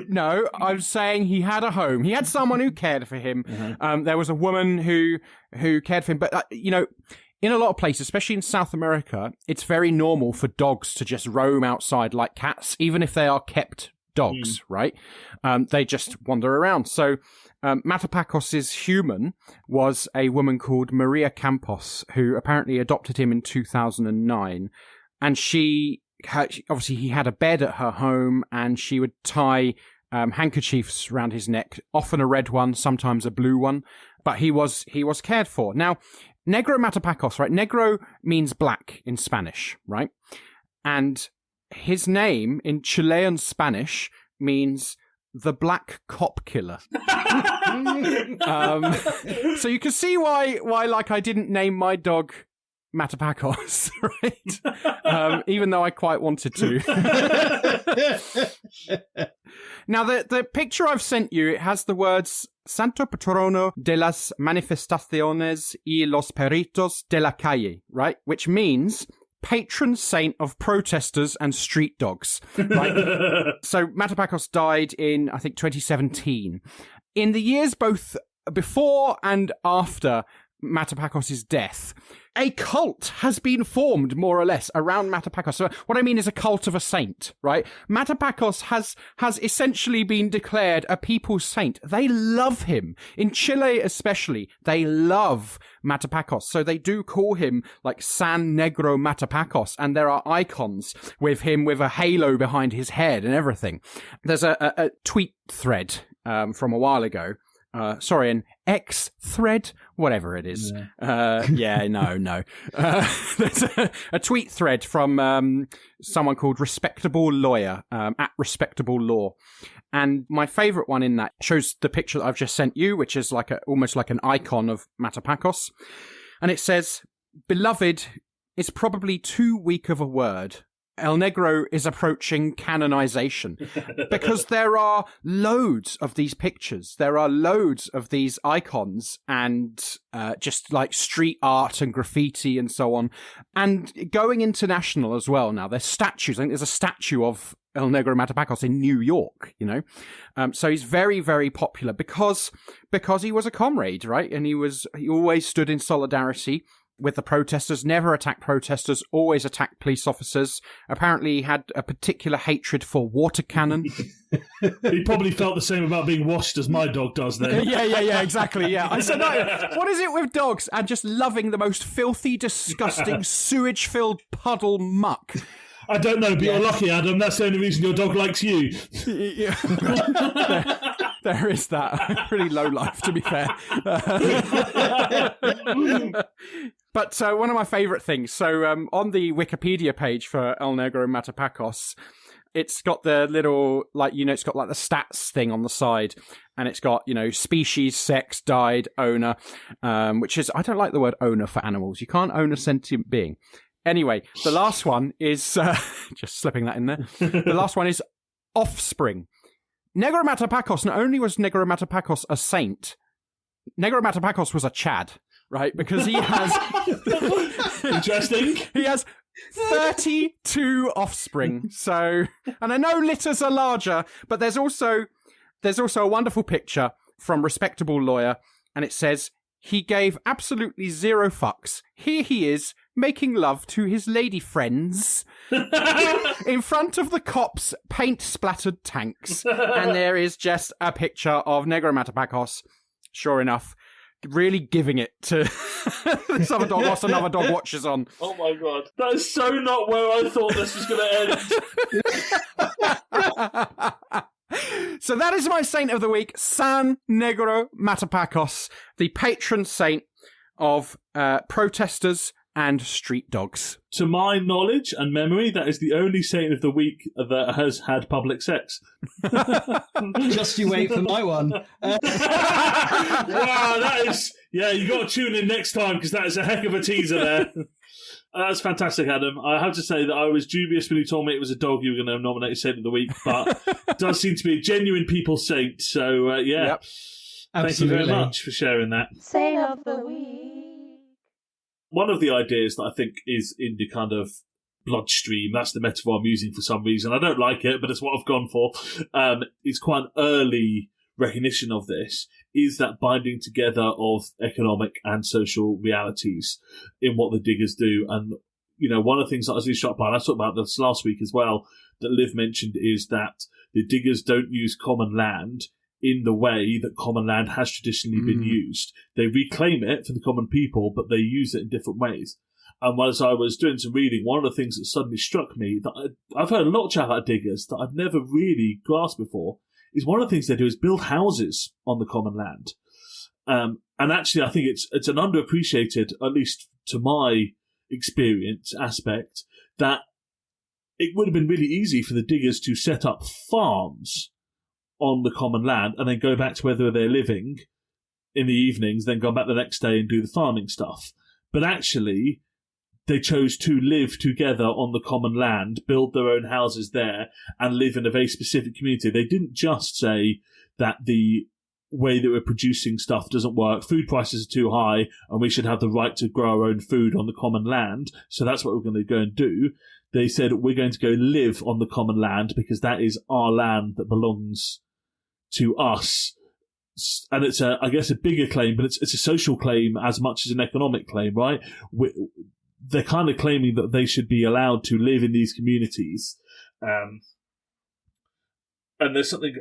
No, I'm saying he had a home. He had someone who cared for him. Mm-hmm. There was a woman who cared for him. But, in a lot of places, especially in South America, it's very normal for dogs to just roam outside like cats, even if they are kept dogs, right? They just wander around. So Matapacos' human was a woman called Maria Campos, who apparently adopted him in 2009. And obviously he had a bed at her home, and she would tie handkerchiefs around his neck, often a red one, sometimes a blue one. But he was cared for. Now, Negro Matapacos, right? Negro means black in Spanish, right? And his name in Chilean Spanish means the black cop killer. So you can see why like I didn't name my dog Matapacos, right? Even though I quite wanted to. Now, the picture I've sent you, it has the words Santo Patrono de las Manifestaciones y los Perritos de la Calle, right? Which means patron saint of protesters and street dogs, right? So Matapacos died in, I think, 2017. In the years both before and after Matapacos' death, a cult has been formed, more or less, around Matapacos. So what I mean is a cult of a saint, right? Matapacos has essentially been declared a people's saint. They love him. In Chile especially, they love Matapacos. So they do call him like San Negro Matapacos, and there are icons with him with a halo behind his head and everything. There's a tweet thread from a while ago. An X thread, whatever it is. Yeah. No. There's a tweet thread from someone called Respectable Lawyer, at Respectable Law. And my favourite one in that shows the picture that I've just sent you, which is like almost like an icon of Matapacos. And it says, "Beloved is probably too weak of a word. El Negro is approaching canonization because there are loads of these pictures. There are loads of these icons and just like street art and graffiti and so on. And going international as well now. There's statues. I think there's a statue of El Negro Matapacos in New York, you know. So he's very, very popular because he was a comrade, right? And he always stood in solidarity with the protesters, never attacked protesters, always attacked police officers. Apparently he had a particular hatred for water cannon. He probably felt the same about being washed as my dog does then. Yeah, exactly, yeah. I said, no, what is it with dogs and just loving the most filthy, disgusting, sewage-filled puddle muck? I don't know, but you're lucky, Adam. That's the only reason your dog likes you. Yeah. There is that. Pretty low life, to be fair. But one of my favourite things, so on the Wikipedia page for El Negro Matapacos, it's got the little, like, you know, it's got like the stats thing on the side, and it's got, you know, species, sex, died, owner, which is, I don't like the word owner for animals. You can't own a sentient being. Anyway, the last one is, just slipping that in there, the last one is offspring. Negro Matapacos, not only was Negro Matapacos a saint, Negro Matapacos was a Chad, right? Because he has... Interesting. He has 32 offspring. So, and I know litters are larger, but there's also a wonderful picture from Respectable Lawyer, and it says, he gave absolutely zero fucks. Here he is, making love to his lady friends in front of the cops' paint-splattered tanks. And there is just a picture of Negro Matapacos, sure enough, really giving it to this other dog whilst another dog watches on. Oh my God. That is so not where I thought this was going to end. So that is my saint of the week, San Negro Matapacos, the patron saint of protesters and street dogs. To my knowledge and memory, that is the only saint of the week that has had public sex. Just you wait for my one. Wow, that is... Yeah, you got to tune in next time because that is a heck of a teaser there. That's fantastic, Adam. I have to say that I was dubious when you told me it was a dog you were going to nominate as Saint of the Week, but it does seem to be a genuine people's saint. So, yeah. Yep. Thank you very much for sharing that. Saint of the Week. One of the ideas that I think is in the kind of bloodstream, that's the metaphor I'm using for some reason. I don't like it, but it's what I've gone for. It's quite an early recognition of this, is that binding together of economic and social realities in what the diggers do. And, you know, one of the things that I was really struck by, and I talked about this last week as well, that Liv mentioned, is that the diggers don't use common land in the way that common land has traditionally been used. They reclaim it for the common people, but they use it in different ways. And as I was doing some reading, one of the things that suddenly struck me, that I've heard a lot of chat about diggers that I've never really grasped before, is one of the things they do is build houses on the common land. And actually, I think it's an underappreciated, at least to my experience, aspect, that it would have been really easy for the diggers to set up farms on the common land and then go back to where they're living in the evenings, then go back the next day and do the farming stuff. But actually, they chose to live together on the common land, build their own houses there, and live in a very specific community. They didn't just say that the way that we're producing stuff doesn't work, food prices are too high, and we should have the right to grow our own food on the common land, so that's what we're going to go and do. They said, we're going to go live on the common land because that is our land that belongs to us. And it's, I guess, a bigger claim, but it's a social claim as much as an economic claim, right? They're kind of claiming that they should be allowed to live in these communities. And there's something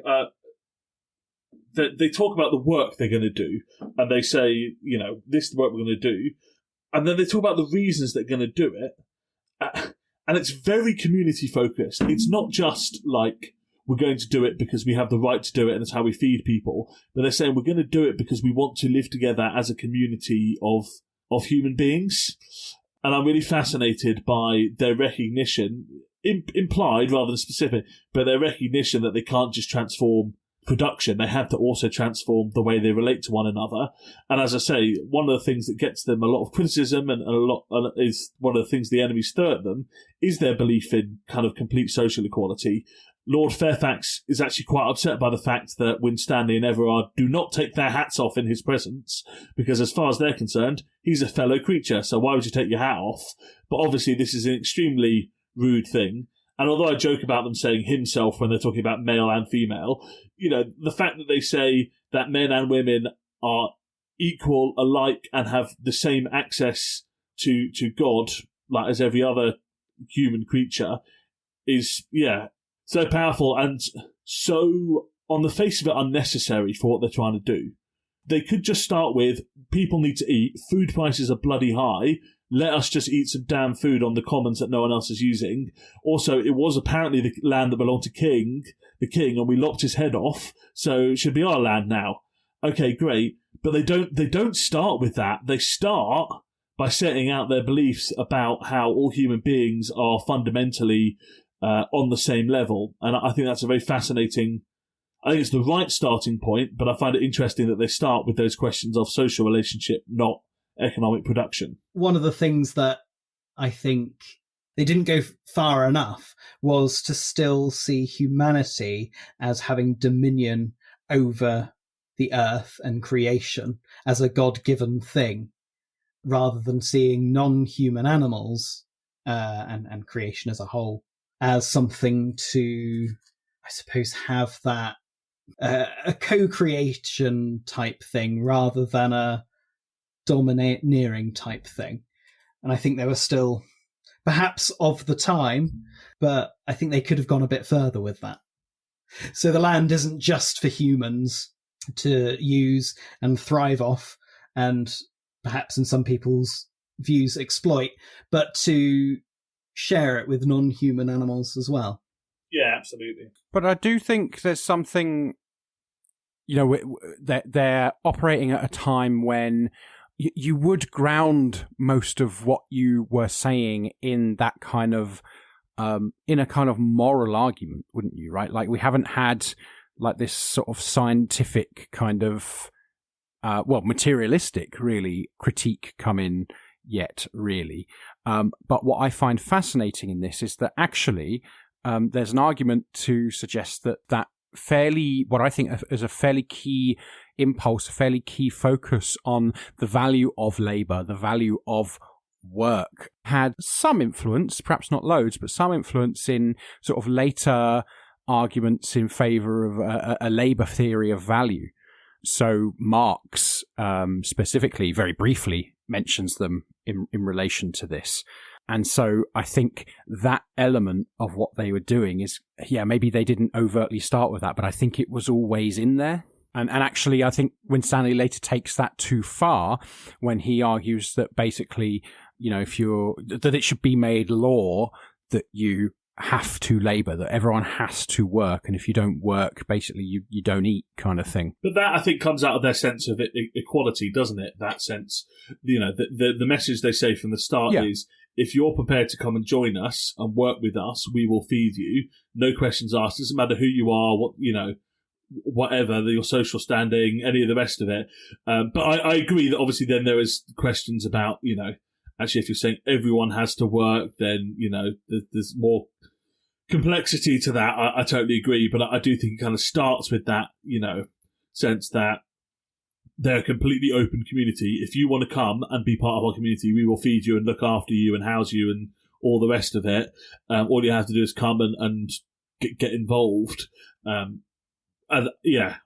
that they talk about the work they're going to do, and they say, you know, this is the work we're going to do. And then they talk about the reasons they're going to do it. And it's very community focused. It's not just like, we're going to do it because we have the right to do it and it's how we feed people. But they're saying we're going to do it because we want to live together as a community of human beings. And I'm really fascinated by their recognition, implied rather than specific, but their recognition that they can't just transform production, they have to also transform the way they relate to one another. And as I say, one of the things that gets them a lot of criticism and is one of the things the enemies throw at them is their belief in kind of complete social equality. Lord Fairfax is actually quite upset by the fact that Winstanley and Everard do not take their hats off in his presence, because as far as they're concerned, he's a fellow creature, so why would you take your hat off? But obviously this is an extremely rude thing. And although I joke about them saying himself when they're talking about male and female, the fact that they say that men and women are equal, alike, and have the same access to God, like as every other human creature, is, so powerful and so, on the face of it, unnecessary for what they're trying to do. They could just start with, people need to eat, food prices are bloody high, let us just eat some damn food on the commons that no one else is using. Also, it was apparently the land that belonged to the king, and we lopped his head off, so it should be our land now. Okay, great. But they don't start with that. They start by setting out their beliefs about how all human beings are fundamentally on the same level. And I think that's a very fascinating, I think it's the right starting point, but I find it interesting that they start with those questions of social relationship, not economic production. One of the things that I think they didn't go far enough was to still see humanity as having dominion over the earth and creation as a God-given thing, rather than seeing non-human animals and creation as a whole as something to, I suppose, have that a co-creation type thing rather than a domineering type thing. And I think they were still perhaps of the time, but I think they could have gone a bit further with that. So the land isn't just for humans to use and thrive off, and perhaps in some people's views exploit, but to share it with non-human animals as well. Yeah, absolutely. But I do think there's something, they're operating at a time when you would ground most of what you were saying in that kind of, in a kind of moral argument, wouldn't you, right? Like, we haven't had like this sort of scientific kind of, materialistic, really, critique come in yet, really. But what I find fascinating in this is that actually there's an argument to suggest that what I think is a fairly key impulse, a fairly key focus on the value of labour, the value of work, had some influence, perhaps not loads, but some influence in sort of later arguments in favour of a labour theory of value. So Marx specifically, very briefly, mentions them in relation to this. And so I think that element of what they were doing is, maybe they didn't overtly start with that, but I think it was always in there. And actually, I think Winstanley later takes that too far when he argues that basically, that it should be made law that you have to labour, that everyone has to work, and if you don't work, basically you don't eat, kind of thing. But that, I think, comes out of their sense of equality, doesn't it? That sense, the message they say from the start is, if you're prepared to come and join us and work with us, we will feed you. No questions asked. Doesn't matter who you are, whatever, your social standing, any of the rest of it. But I agree that obviously then there is questions about, actually, if you're saying everyone has to work, then, there's more complexity to that. I totally agree. But I do think it kind of starts with that, sense that they're a completely open community. If you want to come and be part of our community, we will feed you and look after you and house you and all the rest of it. All you have to do is come and get involved. And I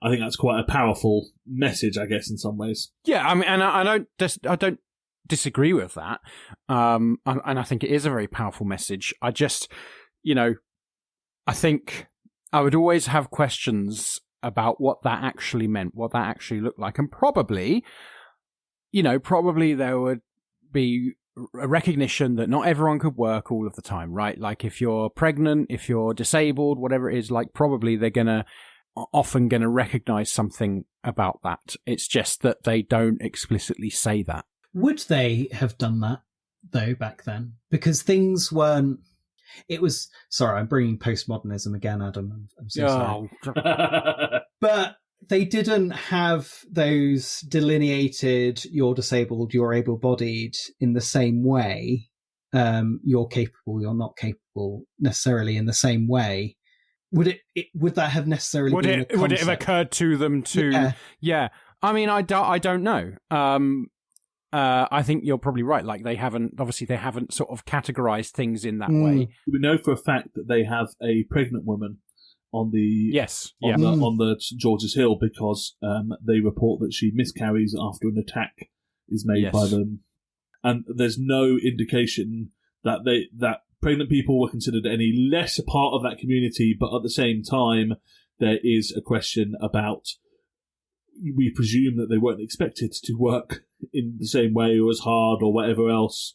think that's quite a powerful message, I guess, in some ways. Yeah, I mean, and I don't disagree with that. And I think it is a very powerful message. I just, I think I would always have questions about what that actually meant, what that actually looked like. And probably there would be a recognition that not everyone could work all of the time, right? Like, if you're pregnant, if you're disabled, whatever it is, like, probably they're often going to recognize something about that. It's just that they don't explicitly say that. Would they have done that, though, back then? Because things weren't... It was... Sorry, I'm bringing postmodernism again, Adam. I'm so sorry. But they didn't have those delineated, you're disabled, you're able-bodied in the same way. You're capable, you're not capable necessarily in the same way. Would that have necessarily been a concept? Would it have occurred to them to... Yeah. I mean, I don't know. I think you're probably right. Like, they haven't sort of categorized things in that way. We know for a fact that they have a pregnant woman on the on the St. George's Hill because they report that she miscarries after an attack is made by them, and there's no indication that that pregnant people were considered any less a part of that community. But at the same time, there is a question about. We presume that they weren't expected to work in the same way or as hard or whatever else,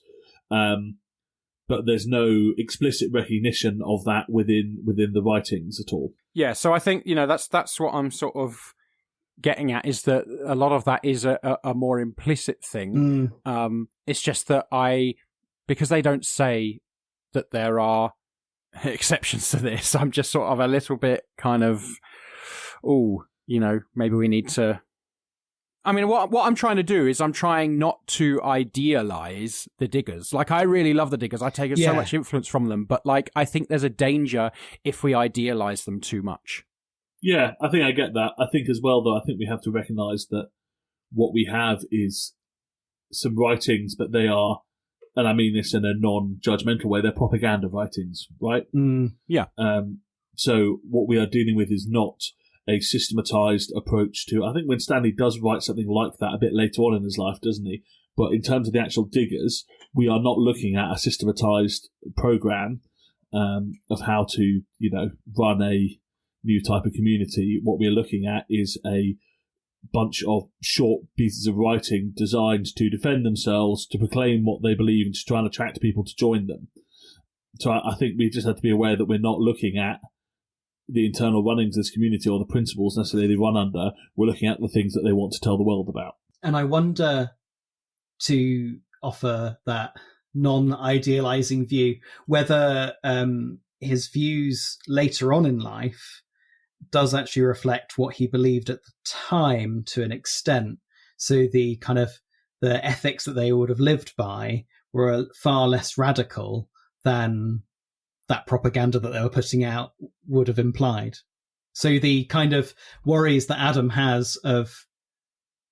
but there's no explicit recognition of that within the writings at all. Yeah, so I think that's what I'm sort of getting at, is that a lot of that is a more implicit thing. It's just that because they don't say that there are exceptions to this, I'm just sort of a little bit kind of, maybe we need to... I mean, what I'm trying to do is I'm trying not to idealize the Diggers. Like, I really love the Diggers. I take so much influence from them. But, like, I think there's a danger if we idealize them too much. Yeah, I think I get that. I think as well, though, I think we have to recognize that what we have is some writings, but they are, and I mean this in a non-judgmental way, they're propaganda writings, right? Yeah. So what we are dealing with is not a systematized approach to... I think when Stanley does write something like that a bit later on in his life, doesn't he? But in terms of the actual Diggers, we are not looking at a systematized program of how to, run a new type of community. What we're looking at is a bunch of short pieces of writing designed to defend themselves, to proclaim what they believe, and to try and attract people to join them. So I think we just have to be aware that we're not looking at the internal runnings of this community or the principles necessarily they run under. We're looking at the things that they want to tell the world about. And I wonder, to offer that non-idealizing view, whether his views later on in life does actually reflect what he believed at the time to an extent. So the kind of the ethics that they would have lived by were far less radical than that propaganda that they were putting out would have implied. So the kind of worries that Adam has of,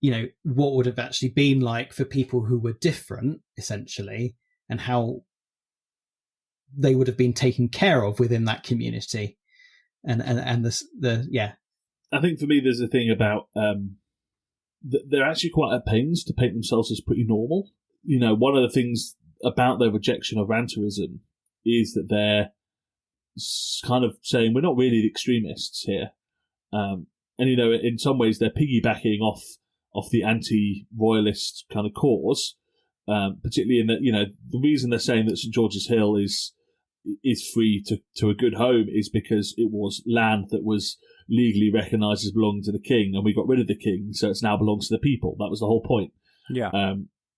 what would have actually been like for people who were different, essentially, and how they would have been taken care of within that community. And I think for me, there's a thing about they're actually quite at pains to paint themselves as pretty normal. One of the things about their rejection of ranterism is that they're kind of saying we're not really the extremists here, and in some ways they're piggybacking off the anti-royalist kind of cause, particularly in that the reason they're saying that St. George's Hill is free to a good home is because it was land that was legally recognised as belonging to the king, and we got rid of the king, so it now belongs to the people. That was the whole point. Yeah.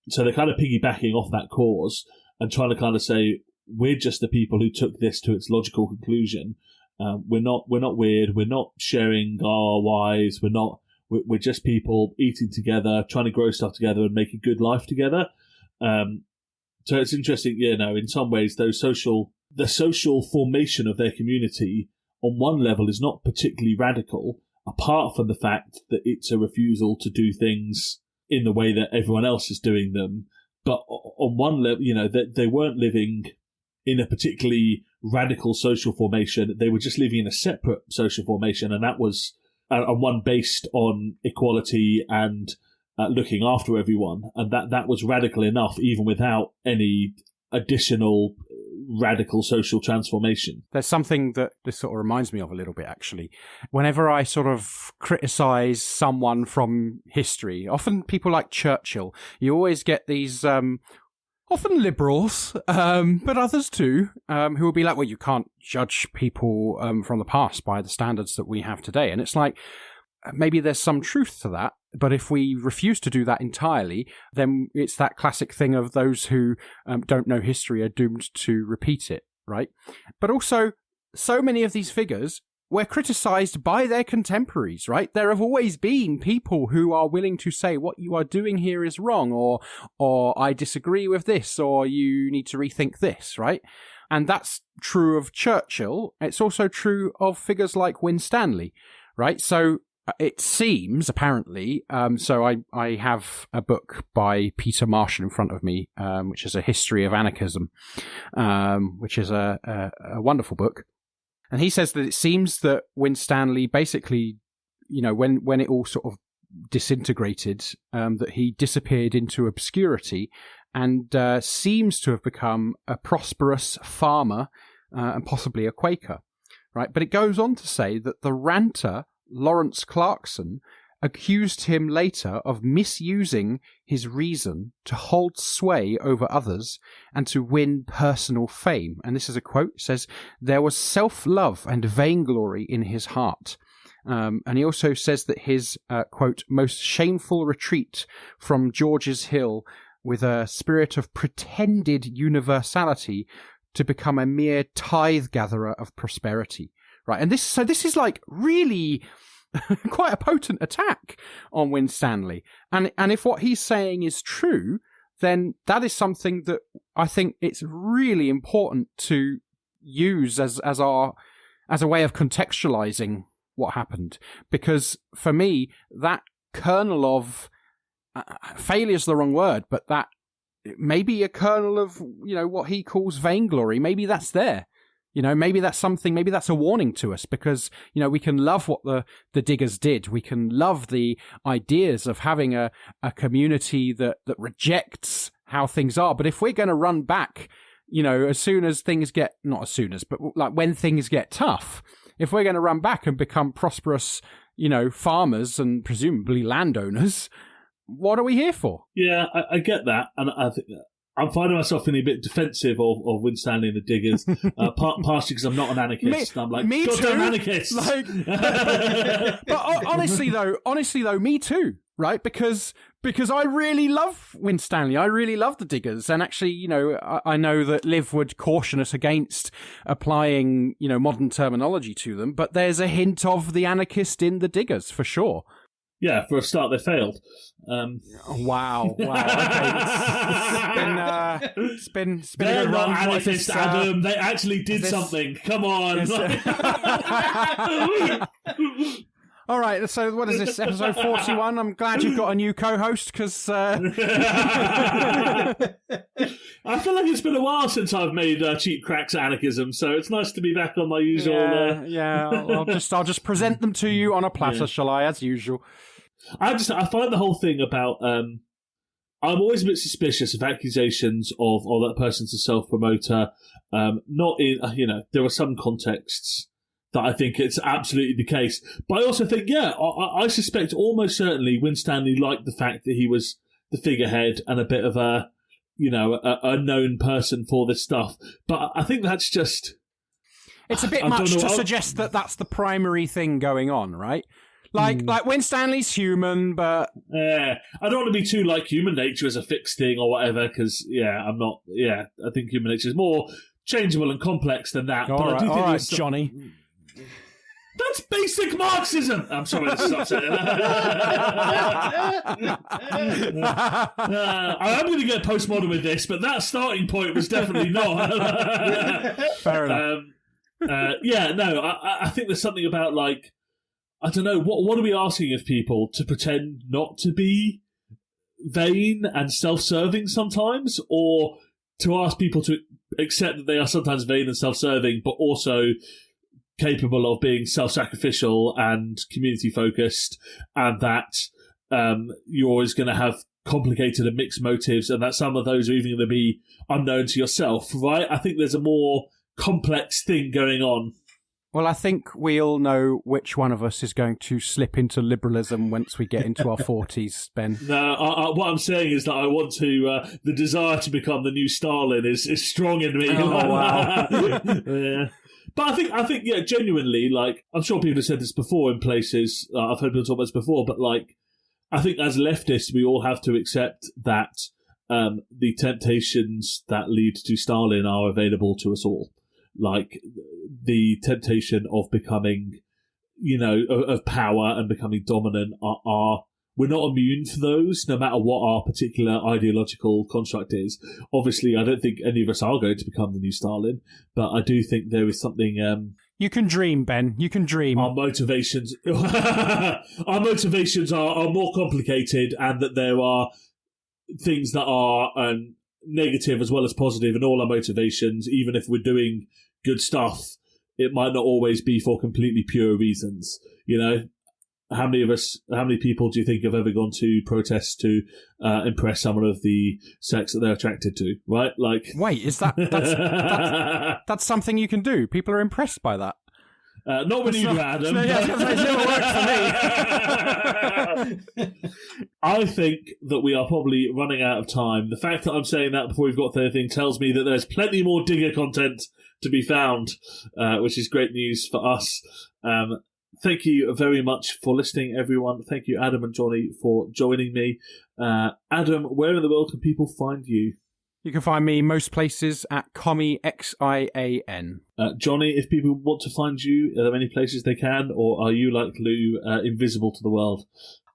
So they're kind of piggybacking off that cause and trying to kind of say we're just the people who took this to its logical conclusion. We're not weird. We're not sharing our wives. We're just people eating together, trying to grow stuff together and make a good life together. So it's interesting, in some ways, the social formation of their community on one level is not particularly radical, apart from the fact that it's a refusal to do things in the way that everyone else is doing them. But on one level, they weren't living in a particularly radical social formation. They were just living in a separate social formation, and that was one based on equality and looking after everyone. And that was radical enough, even without any additional radical social transformation. There's something that this sort of reminds me of a little bit, actually. Whenever I sort of criticize someone from history, often people like Churchill, you always get these often liberals, but others too, who will be like, well, you can't judge people from the past by the standards that we have today. And it's like, maybe there's some truth to that, but if we refuse to do that entirely, then it's that classic thing of those who don't know history are doomed to repeat it, right? But also, so many of these figures we're criticised by their contemporaries, right? There have always been people who are willing to say what you are doing here is wrong, or I disagree with this, or you need to rethink this, right? And that's true of Churchill. It's also true of figures like Winstanley, right? So it seems, apparently, so I have a book by Peter Marshall in front of me, which is a history of anarchism, which is a wonderful book. And he says that it seems that Winstanley basically, when it all sort of disintegrated, that he disappeared into obscurity and seems to have become a prosperous farmer and possibly a Quaker, right? But it goes on to say that the ranter Lawrence Clarkson accused him later of misusing his reason to hold sway over others and to win personal fame. And this is a quote. It says, "There was self-love and vainglory in his heart." And he also says that his, quote, "most shameful retreat from George's Hill with a spirit of pretended universality to become a mere tithe-gatherer of prosperity." Right, and this is like really quite a potent attack on Winstanley. And if what he's saying is true, then that is something that I think it's really important to use as a way of contextualizing what happened. Because for me, that kernel of failure is the wrong word, but that maybe a kernel of, what he calls vainglory, maybe that's there. Maybe that's something, maybe that's a warning to us, because, we can love what the diggers did. We can love the ideas of having a community that rejects how things are. But if we're going to run back, as soon as things get, not as soon as, but like when things get tough, if we're going to run back and become prosperous, farmers and presumably landowners, what are we here for? Yeah, I get that. And I think I'm finding myself feeling a bit defensive of Winstanley and the Diggers, partially because I'm not an anarchist. I'm like, me goddamn too. anarchists. But honestly though, me too, right? Because I really love Winstanley. I really love the Diggers. And actually, I know that Liv would caution us against applying, modern terminology to them, but there's a hint of the anarchist in the Diggers, for sure. Yeah, for a start, they failed. Wow. Okay. It's been They're a good not run. anarchists, Adam. They actually did something. Come on. All right, so what is this, episode 41? I'm glad you've got a new co-host, because... I feel like it's been a while since I've made cheap cracks at anarchism, so it's nice to be back on my usual... I'll just present them to you on a platter, shall I, as usual. I find the whole thing about... I'm always a bit suspicious of accusations of that person's a self-promoter. Not in... there are some contexts that I think it's absolutely the case. But I also think, I suspect almost certainly Winstanley liked the fact that he was the figurehead and a bit of a known person for this stuff. But I think that's just... It's a bit much to suggest that that's the primary thing going on, right? Like Winstanley's human, but... I don't want to be too like human nature as a fixed thing or whatever, because, I'm not... I think human nature is more changeable and complex than that. All right, Johnny. That's basic Marxism! I'm sorry, this is upsetting. I am going to get postmodern with this, but that starting point was definitely not. Fair enough. I think there's something about, like, I don't know, what are we asking of people? To pretend not to be vain and self-serving sometimes? Or to ask people to accept that they are sometimes vain and self-serving, but also capable of being self-sacrificial and community-focused, and that you're always going to have complicated and mixed motives, and that some of those are even going to be unknown to yourself, right? I think there's a more complex thing going on. Well, I think we all know which one of us is going to slip into liberalism once we get into our 40s, Ben. No, what I'm saying is that I want to... the desire to become the new Stalin is strong in me. Oh, wow. Yeah. But I think, genuinely, like, I'm sure people have said this before in places, I've heard people talk about this before, but, like, I think as leftists, we all have to accept that the temptations that lead to Stalin are available to us all. like the temptation of becoming, of power and becoming dominant are we're not immune to those, no matter what our particular ideological construct is. Obviously, I don't think any of us are going to become the new Stalin, but I do think there is something... you can dream, Ben. You can dream. Our motivations are more complicated, and that there are things that are negative as well as positive in all our motivations. Even if we're doing good stuff, it might not always be for completely pure reasons, How many people do you think have ever gone to protests to impress someone of the sex that they're attracted to, right? Like, wait, is that's something you can do? People are impressed by that. Not when you do, Adam. No, yeah, it's never worked for me. I think that we are probably running out of time. The fact that I'm saying that before we've got to anything tells me that there's plenty more Digger content to be found, which is great news for us. Thank you very much for listening, everyone. Thank you, Adam and Jonny, for joining me. Adam, where in the world can people find you? You can find me most places at Commie, Xian. Jonny, if people want to find you, are there any places they can, or are you, like Lou, invisible to the world?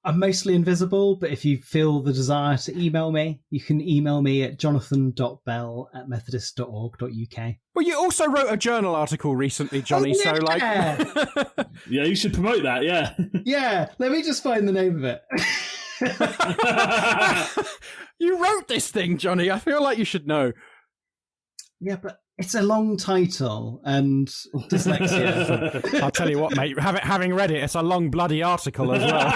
I'm mostly invisible, but if you feel the desire to email me, you can email me at jonathan.bell@methodist.org.uk. Well, you also wrote a journal article recently, Jonny, Oh, yeah. Yeah, you should promote that, yeah. Yeah, let me just find the name of it. You wrote this thing, Jonny. I feel like you should know. Yeah, but it's a long title and dyslexia. I'll tell you what, mate. Having read it, it's a long bloody article as well.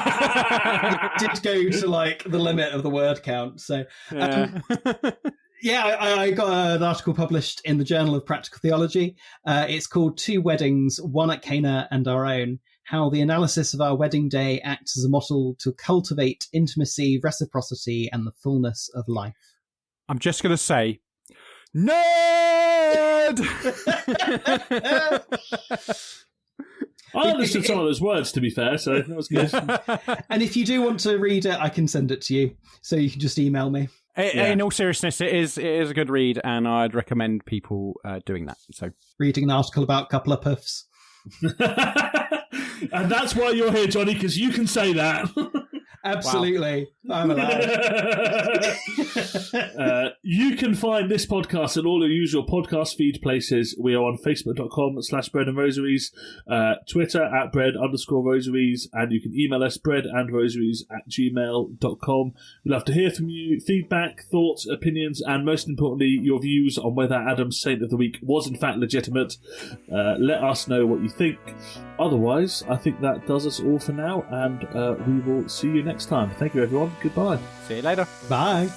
It did go to like the limit of the word count. So, I got an article published in the Journal of Practical Theology. It's called Two Weddings, One at Cana and Our Own: How the Analysis of Our Wedding Day Acts as a Model to Cultivate Intimacy, Reciprocity, and the Fullness of Life. I'm just going to say, nerd! I understood some of those words, to be fair, so that was good. And if you do want to read it, I can send it to you, so you can just email me. In all seriousness, it is a good read, and I'd recommend people doing that. So, reading an article about a couple of puffs. And that's why you're here, Jonny, because you can say that. Absolutely. Wow. I'm allowed. You can find this podcast at all the usual podcast feed places. We are on facebook.com/breadandrosaries, Twitter @bread_rosaries, and you can email us breadandrosaries@gmail.com. We'd love to hear from you, feedback, thoughts, opinions, and most importantly, your views on whether Adam's Saint of the Week was in fact legitimate. Let us know what you think. Otherwise, I think that does us all for now, and we will see you next time. Thank you, everyone. Goodbye. see you later. Bye.